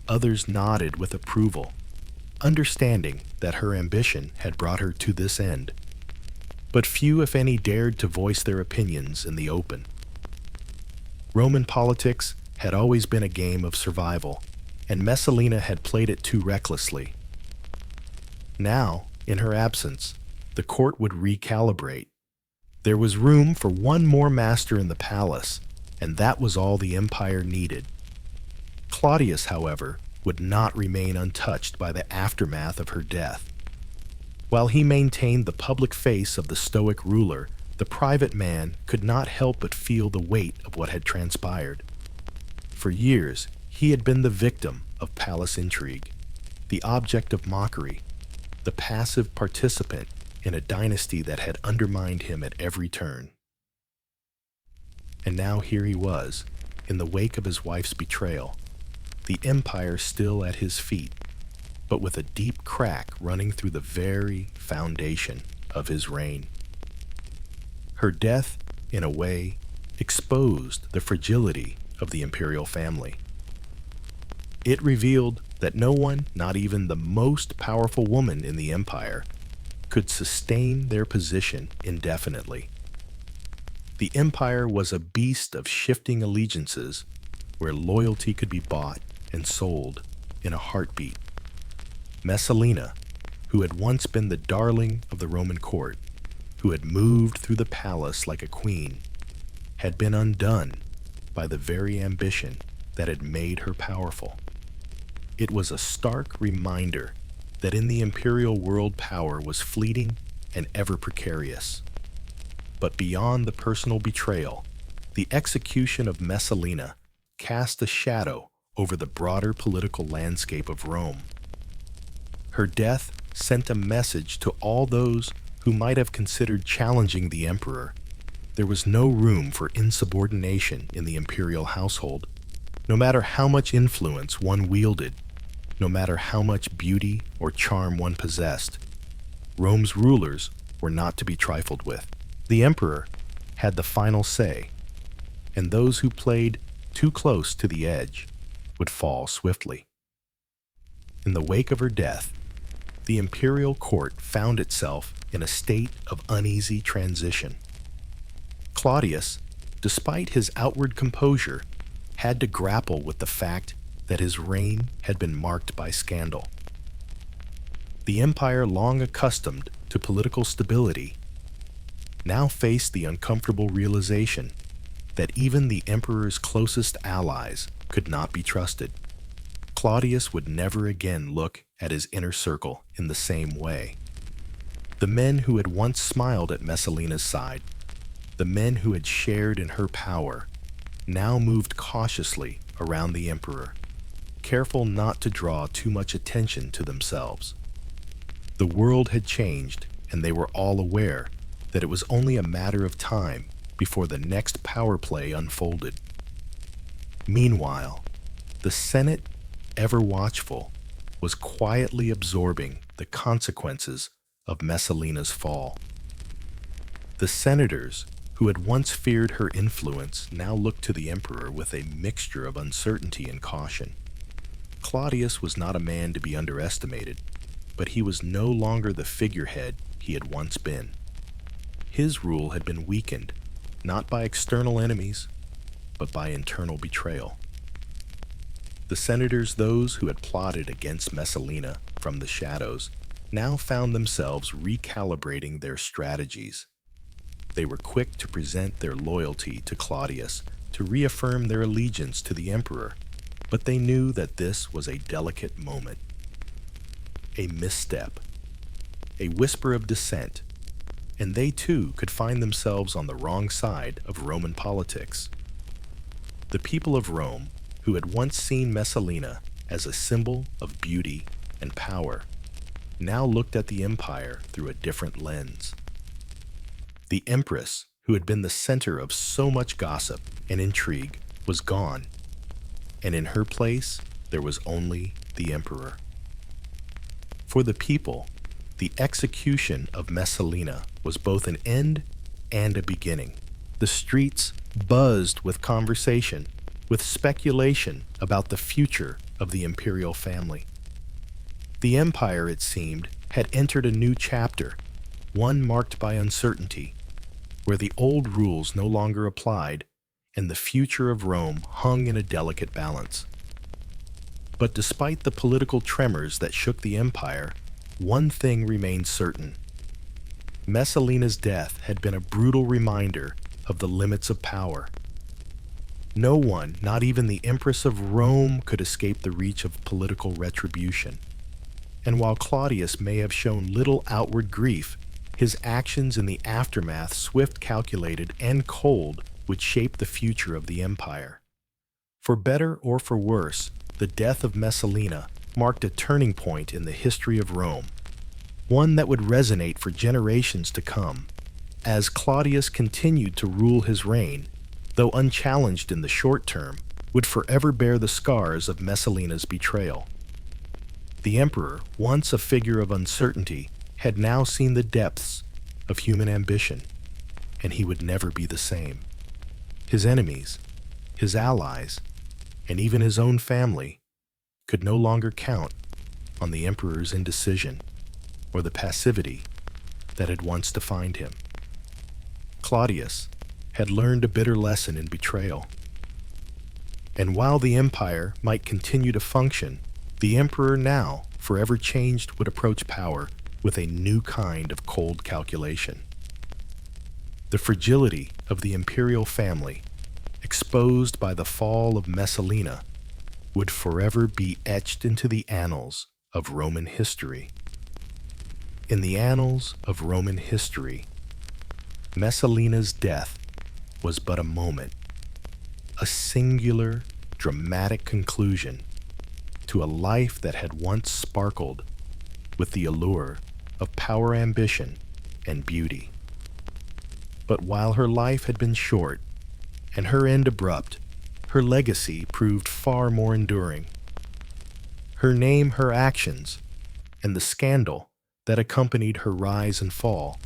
Others nodded with approval, understanding that her ambition had brought her to this end. But few, if any, dared to voice their opinions in the open. Roman politics had always been a game of survival, and Messalina had played it too recklessly. Now, in her absence, the court would recalibrate. There was room for one more master in the palace, and that was all the empire needed. Claudius, however, would not remain untouched by the aftermath of her death. While he maintained the public face of the stoic ruler, the private man could not help but feel the weight of what had transpired. For years, he had been the victim of palace intrigue, the object of mockery, the passive participant in a dynasty that had undermined him at every turn. And now here he was, in the wake of his wife's betrayal, the empire still at his feet, but with a deep crack running through the very foundation of his reign. Her death, in a way, exposed the fragility of the imperial family. It revealed that no one, not even the most powerful woman in the empire, could sustain their position indefinitely. The empire was a beast of shifting allegiances where loyalty could be bought and sold in a heartbeat. Messalina, who had once been the darling of the Roman court, who had moved through the palace like a queen, had been undone by the very ambition that had made her powerful. It was a stark reminder that in the imperial world power was fleeting and ever precarious. But beyond the personal betrayal, the execution of Messalina cast a shadow over the broader political landscape of Rome. Her death sent a message to all those who might have considered challenging the emperor. There was no room for insubordination in the imperial household, no matter how much influence one wielded, no matter how much beauty or charm one possessed. Rome's rulers were not to be trifled with. The emperor had the final say, and those who played too close to the edge would fall swiftly. In the wake of her death, the imperial court found itself in a state of uneasy transition. Claudius, despite his outward composure, had to grapple with the fact that his reign had been marked by scandal. The empire, long accustomed to political stability, now faced the uncomfortable realization that even the emperor's closest allies could not be trusted. Claudius would never again look at his inner circle in the same way. The men who had once smiled at Messalina's side, the men who had shared in her power, now moved cautiously around the emperor, careful not to draw too much attention to themselves. The world had changed, and they were all aware that it was only a matter of time before the next power play unfolded. Meanwhile, the Senate, ever watchful, was quietly absorbing the consequences of Messalina's fall. The senators, who had once feared her influence, now looked to the emperor with a mixture of uncertainty and caution. Claudius was not a man to be underestimated, but he was no longer the figurehead he had once been. His rule had been weakened, not by external enemies, but by internal betrayal. The senators, those who had plotted against Messalina from the shadows, now found themselves recalibrating their strategies. They were quick to present their loyalty to Claudius, to reaffirm their allegiance to the emperor, but they knew that this was a delicate moment. A misstep, a whisper of dissent, and they too could find themselves on the wrong side of Roman politics. The people of Rome, who had once seen Messalina as a symbol of beauty and power, now looked at the empire through a different lens. The empress, who had been the center of so much gossip and intrigue, was gone, and in her place there was only the emperor. For the people, the execution of Messalina was both an end and a beginning. The streets buzzed with conversation, with speculation about the future of the imperial family. The empire, it seemed, had entered a new chapter, one marked by uncertainty, where the old rules no longer applied and the future of Rome hung in a delicate balance. But despite the political tremors that shook the empire, one thing remained certain. Messalina's death had been a brutal reminder of the limits of power. No one, not even the Empress of Rome, could escape the reach of political retribution. And while Claudius may have shown little outward grief, his actions in the aftermath, swift, calculated, and cold, would shape the future of the empire. For better or for worse, the death of Messalina marked a turning point in the history of Rome, one that would resonate for generations to come. As Claudius continued to rule his reign, though unchallenged in the short term, would forever bear the scars of Messalina's betrayal. The emperor, once a figure of uncertainty, had now seen the depths of human ambition, and he would never be the same. His enemies, his allies, and even his own family could no longer count on the emperor's indecision or the passivity that had once defined him. Claudius had learned a bitter lesson in betrayal. And while the empire might continue to function, the emperor, now forever changed, would approach power with a new kind of cold calculation. The fragility of the imperial family, exposed by the fall of Messalina, would forever be etched into the annals of Roman history. In the annals of Roman history, Messalina's death was but a moment, a singular, dramatic conclusion to a life that had once sparkled with the allure of power, ambition, and beauty. But while her life had been short and her end abrupt, her legacy proved far more enduring. Her name, her actions, and the scandal that accompanied her rise and fall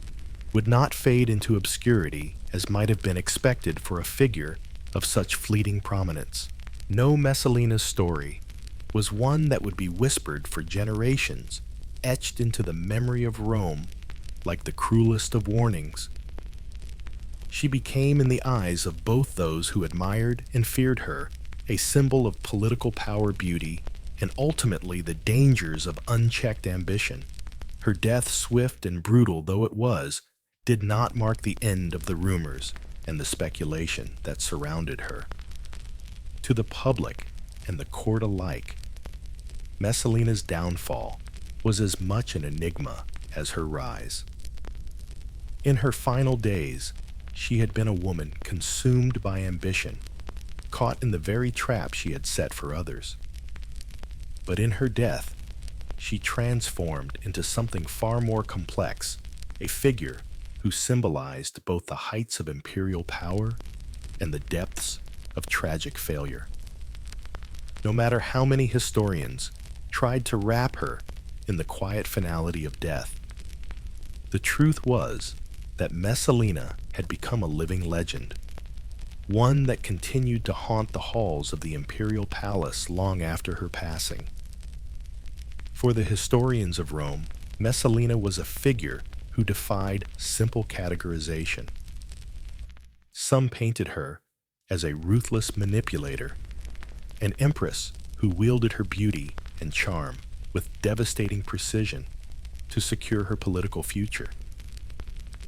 would not fade into obscurity as might have been expected for a figure of such fleeting prominence. No, Messalina's story was one that would be whispered for generations, etched into the memory of Rome like the cruelest of warnings. She became, in the eyes of both those who admired and feared her, a symbol of political power, beauty, and ultimately the dangers of unchecked ambition. Her death, swift and brutal though it was, did not mark the end of the rumors and the speculation that surrounded her. To the public and the court alike, Messalina's downfall was as much an enigma as her rise. In her final days, she had been a woman consumed by ambition, caught in the very trap she had set for others. But in her death, she transformed into something far more complex, a figure who symbolized both the heights of imperial power and the depths of tragic failure. No matter how many historians tried to wrap her in the quiet finality of death, the truth was that Messalina had become a living legend, one that continued to haunt the halls of the imperial palace long after her passing. For the historians of Rome, Messalina was a figure who defied simple categorization. Some painted her as a ruthless manipulator, an empress who wielded her beauty and charm with devastating precision to secure her political future.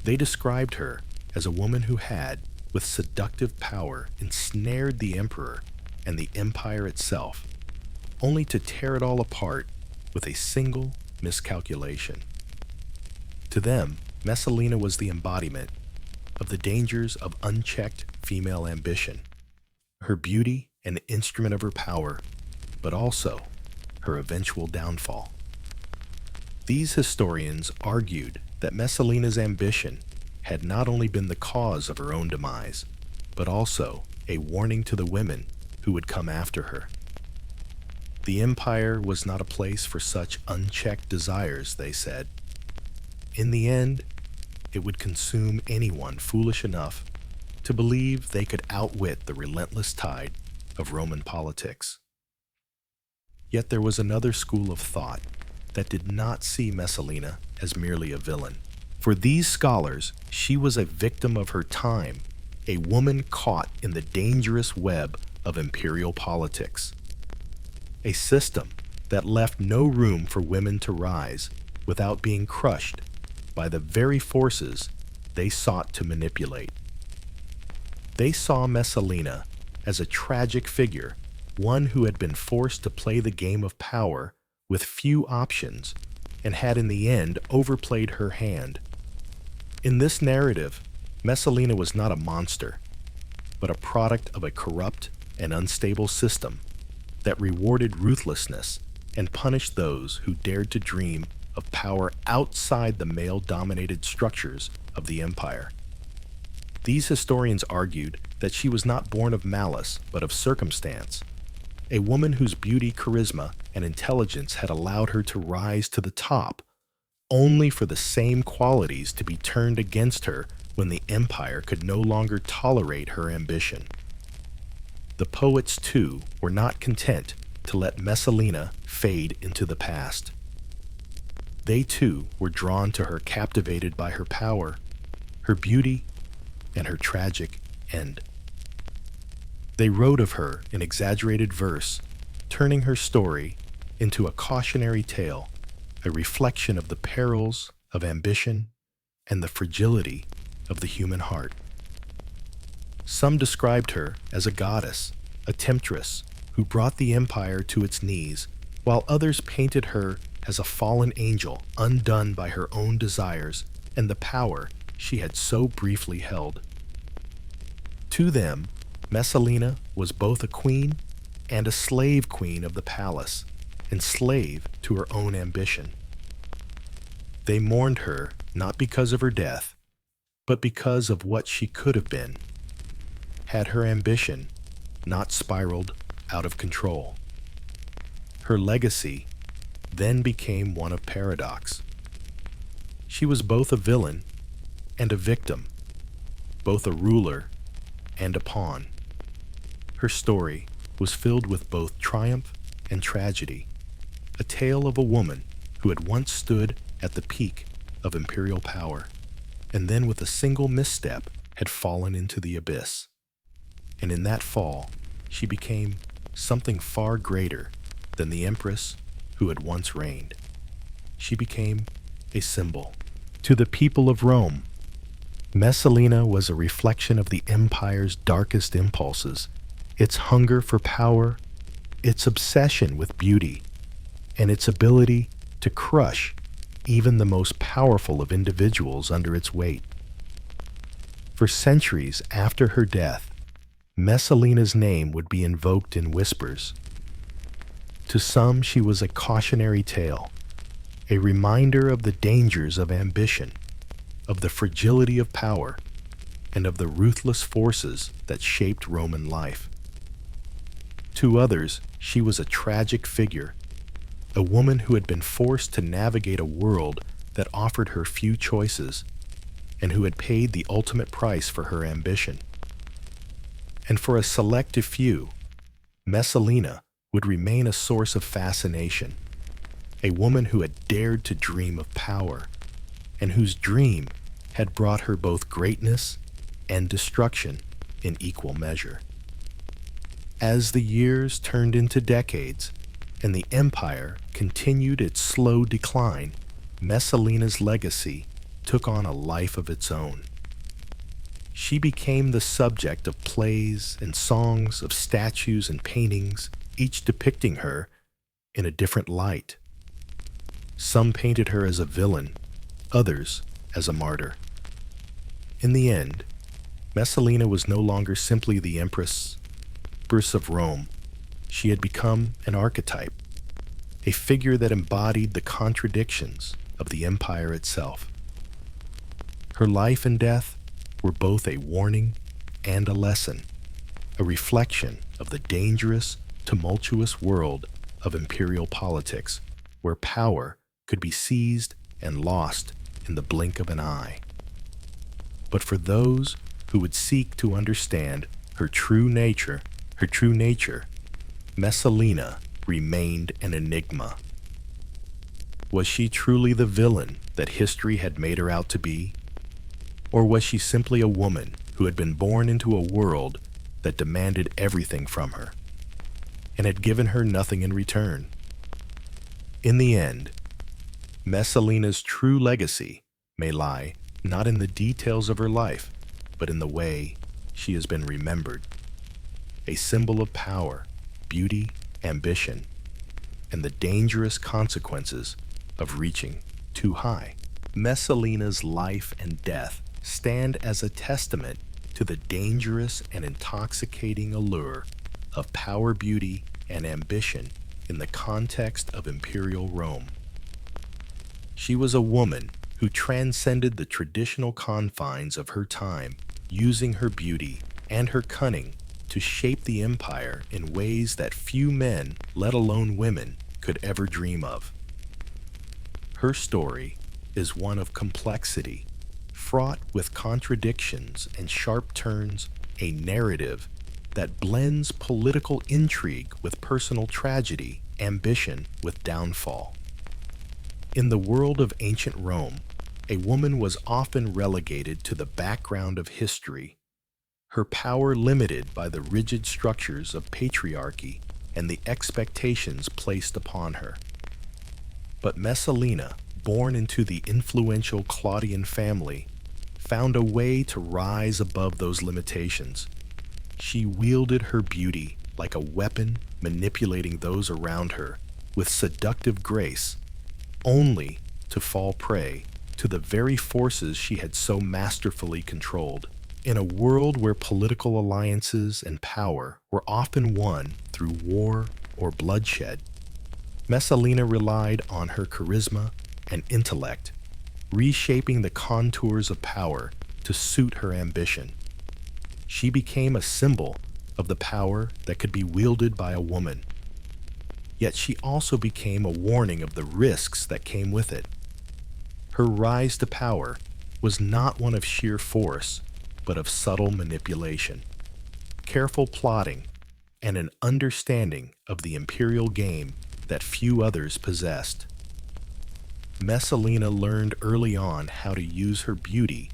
They described her as a woman who had, with seductive power, ensnared the emperor and the empire itself, only to tear it all apart with a single miscalculation. To them, Messalina was the embodiment of the dangers of unchecked female ambition, her beauty an instrument of her power, but also her eventual downfall. These historians argued that Messalina's ambition had not only been the cause of her own demise, but also a warning to the women who would come after her. The empire was not a place for such unchecked desires, they said. In the end, it would consume anyone foolish enough to believe they could outwit the relentless tide of Roman politics. Yet there was another school of thought that did not see Messalina as merely a villain. For these scholars, she was a victim of her time, a woman caught in the dangerous web of imperial politics. A system that left no room for women to rise without being crushed by the very forces they sought to manipulate. They saw Messalina as a tragic figure, one who had been forced to play the game of power with few options and had in the end overplayed her hand. In this narrative, Messalina was not a monster, but a product of a corrupt and unstable system that rewarded ruthlessness and punished those who dared to dream of power outside the male-dominated structures of the empire. These historians argued that she was not born of malice, but of circumstance, a woman whose beauty, charisma, and intelligence had allowed her to rise to the top, only for the same qualities to be turned against her when the empire could no longer tolerate her ambition. The poets, too, were not content to let Messalina fade into the past. They, too, were drawn to her, captivated by her power, her beauty, and her tragic end. They wrote of her in exaggerated verse, turning her story into a cautionary tale, a reflection of the perils of ambition and the fragility of the human heart. Some described her as a goddess, a temptress, who brought the empire to its knees, while others painted her as a fallen angel undone by her own desires and the power she had so briefly held. To them, Messalina was both a queen and a slave queen of the palace, enslaved to her own ambition. They mourned her not because of her death, but because of what she could have been, had her ambition not spiraled out of control. Her legacy then became one of paradox. She was both a villain and a victim, both a ruler and a pawn. Her story was filled with both triumph and tragedy, a tale of a woman who had once stood at the peak of imperial power, and then with a single misstep had fallen into the abyss. And in that fall, she became something far greater than the empress who had once reigned. She became a symbol. To the people of Rome, Messalina was a reflection of the empire's darkest impulses, its hunger for power, its obsession with beauty, and its ability to crush even the most powerful of individuals under its weight. For centuries after her death, Messalina's name would be invoked in whispers. To some, she was a cautionary tale, a reminder of the dangers of ambition, of the fragility of power, and of the ruthless forces that shaped Roman life. To others, she was a tragic figure, a woman who had been forced to navigate a world that offered her few choices, and who had paid the ultimate price for her ambition. And for a selective few, Messalina would remain a source of fascination, a woman who had dared to dream of power and whose dream had brought her both greatness and destruction in equal measure. As the years turned into decades and the empire continued its slow decline, Messalina's legacy took on a life of its own. She became the subject of plays and songs, of statues and paintings, each depicting her in a different light. Some painted her as a villain, others as a martyr. In the end, Messalina was no longer simply the Empress of Rome. She had become an archetype, a figure that embodied the contradictions of the empire itself. Her life and death were both a warning and a lesson, a reflection of the dangerous, tumultuous world of imperial politics, where power could be seized and lost in the blink of an eye. But for those who would seek to understand her true nature, Messalina remained an enigma. Was she truly the villain that history had made her out to be? Or was she simply a woman who had been born into a world that demanded everything from her and had given her nothing in return? In the end, Messalina's true legacy may lie not in the details of her life, but in the way she has been remembered. A symbol of power, beauty, ambition, and the dangerous consequences of reaching too high. Messalina's life and death stand as a testament to the dangerous and intoxicating allure of power, beauty, and ambition in the context of imperial Rome. She was a woman who transcended the traditional confines of her time, using her beauty and her cunning to shape the empire in ways that few men, let alone women, could ever dream of. Her story is one of complexity, fraught with contradictions and sharp turns, a narrative that blends political intrigue with personal tragedy, ambition with downfall. In the world of ancient Rome, a woman was often relegated to the background of history, her power limited by the rigid structures of patriarchy and the expectations placed upon her. But Messalina, born into the influential Claudian family, found a way to rise above those limitations. She wielded her beauty like a weapon, manipulating those around her with seductive grace, only to fall prey to the very forces she had so masterfully controlled. In a world where political alliances and power were often won through war or bloodshed, Messalina relied on her charisma and intellect, reshaping the contours of power to suit her ambition. She became a symbol of the power that could be wielded by a woman. Yet she also became a warning of the risks that came with it. Her rise to power was not one of sheer force, but of subtle manipulation, careful plotting, and an understanding of the imperial game that few others possessed. Messalina learned early on how to use her beauty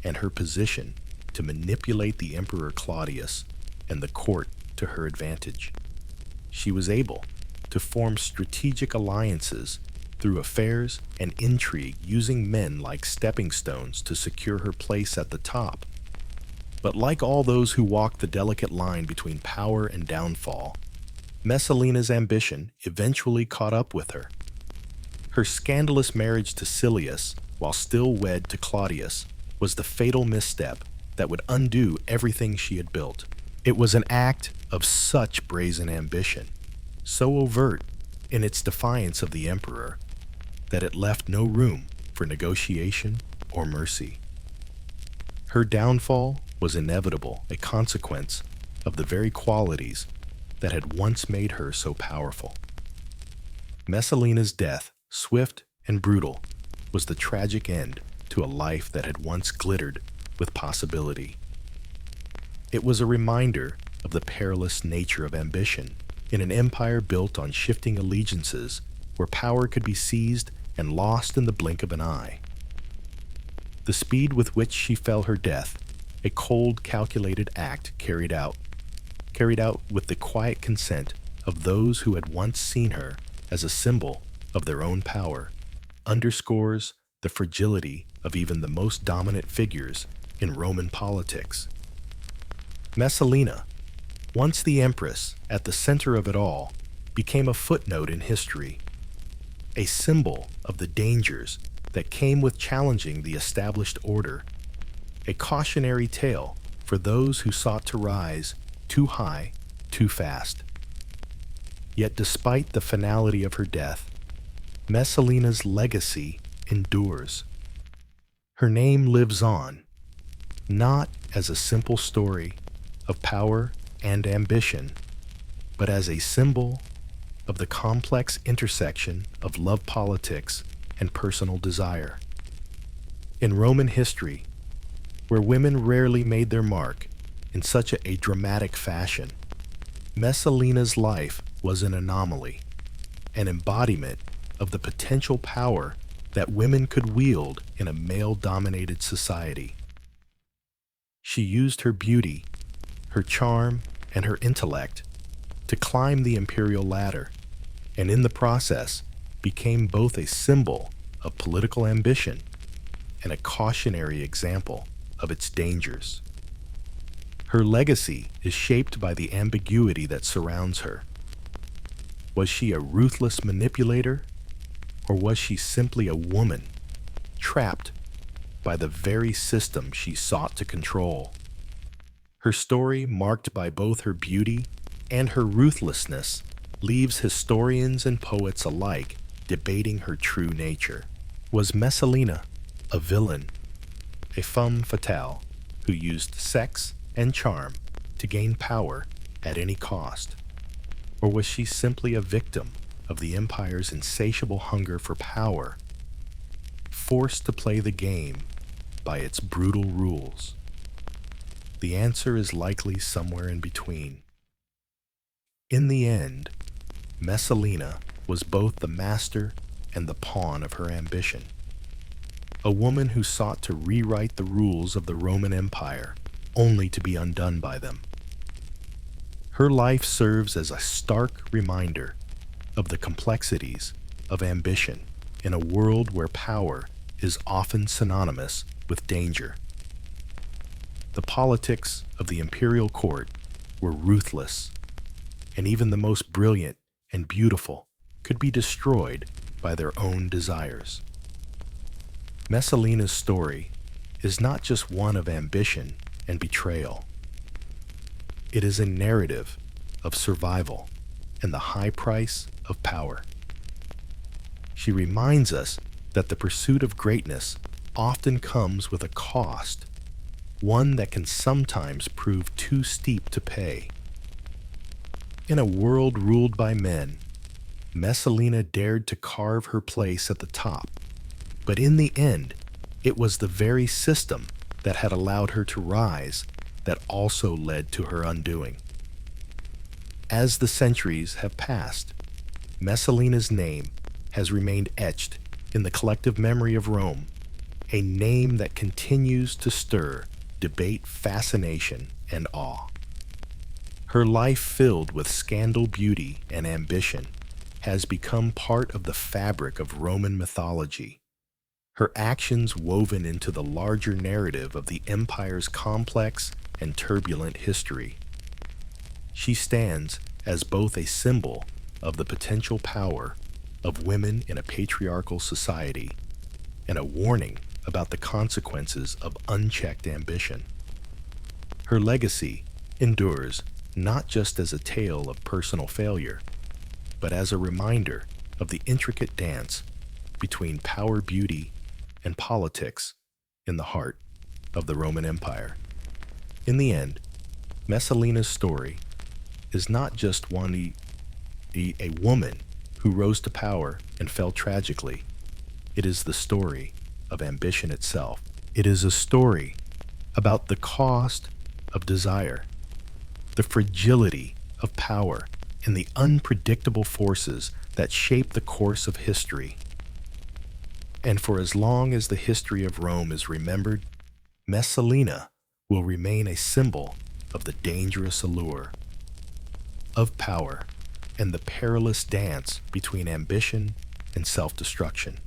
and her position to manipulate the Emperor Claudius and the court to her advantage. She was able to form strategic alliances through affairs and intrigue, using men like stepping stones to secure her place at the top. But like all those who walk the delicate line between power and downfall, Messalina's ambition eventually caught up with her. Her scandalous marriage to Silius, while still wed to Claudius, was the fatal misstep that would undo everything she had built. It was an act of such brazen ambition, so overt in its defiance of the emperor, that it left no room for negotiation or mercy. Her downfall was inevitable, a consequence of the very qualities that had once made her so powerful. Messalina's death, swift and brutal, was the tragic end to a life that had once glittered with possibility. It was a reminder of the perilous nature of ambition in an empire built on shifting allegiances, where power could be seized and lost in the blink of an eye. The speed with which she fell her death, a cold, calculated act carried out with the quiet consent of those who had once seen her as a symbol of their own power, underscores the fragility of even the most dominant figures in Roman politics. Messalina, once the empress at the center of it all, became a footnote in history, a symbol of the dangers that came with challenging the established order, a cautionary tale for those who sought to rise too high, too fast. Yet despite the finality of her death, Messalina's legacy endures. Her name lives on, not as a simple story of power and ambition, but as a symbol of the complex intersection of love politics and personal desire. In Roman history, where women rarely made their mark in such a dramatic fashion, Messalina's life was an anomaly, an embodiment of the potential power that women could wield in a male-dominated society. She used her beauty, her charm, and her intellect to climb the imperial ladder, and in the process became both a symbol of political ambition and a cautionary example of its dangers. Her legacy is shaped by the ambiguity that surrounds her. Was she a ruthless manipulator, or was she simply a woman trapped by the very system she sought to control? Her story, marked by both her beauty and her ruthlessness, leaves historians and poets alike debating her true nature. Was Messalina a villain, a femme fatale who used sex and charm to gain power at any cost? Or was she simply a victim of the empire's insatiable hunger for power, forced to play the game by its brutal rules? The answer is likely somewhere in between. In the end, Messalina was both the master and the pawn of her ambition. A woman who sought to rewrite the rules of the Roman Empire only to be undone by them. Her life serves as a stark reminder of the complexities of ambition in a world where power is often synonymous with danger. The politics of the imperial court were ruthless, and even the most brilliant and beautiful could be destroyed by their own desires. Messalina's story is not just one of ambition and betrayal. It is a narrative of survival and the high price of power. She reminds us that the pursuit of greatness often comes with a cost, one that can sometimes prove too steep to pay. In a world ruled by men, Messalina dared to carve her place at the top, but in the end, it was the very system that had allowed her to rise that also led to her undoing. As the centuries have passed, Messalina's name has remained etched in the collective memory of Rome, a name that continues to stir debate, fascination, and awe. Her life, filled with scandal, beauty, and ambition, has become part of the fabric of Roman mythology. Her actions woven into the larger narrative of the empire's complex and turbulent history. She stands as both a symbol of the potential power of women in a patriarchal society and a warning about the consequences of unchecked ambition. Her legacy endures not just as a tale of personal failure, but as a reminder of the intricate dance between power, beauty, and politics in the heart of the Roman Empire. In the end, Messalina's story is not just a woman who rose to power and fell tragically. It is the story of ambition itself. It is a story about the cost of desire, the fragility of power, and the unpredictable forces that shape the course of history. And for as long as the history of Rome is remembered, Messalina will remain a symbol of the dangerous allure of power and the perilous dance between ambition and self-destruction.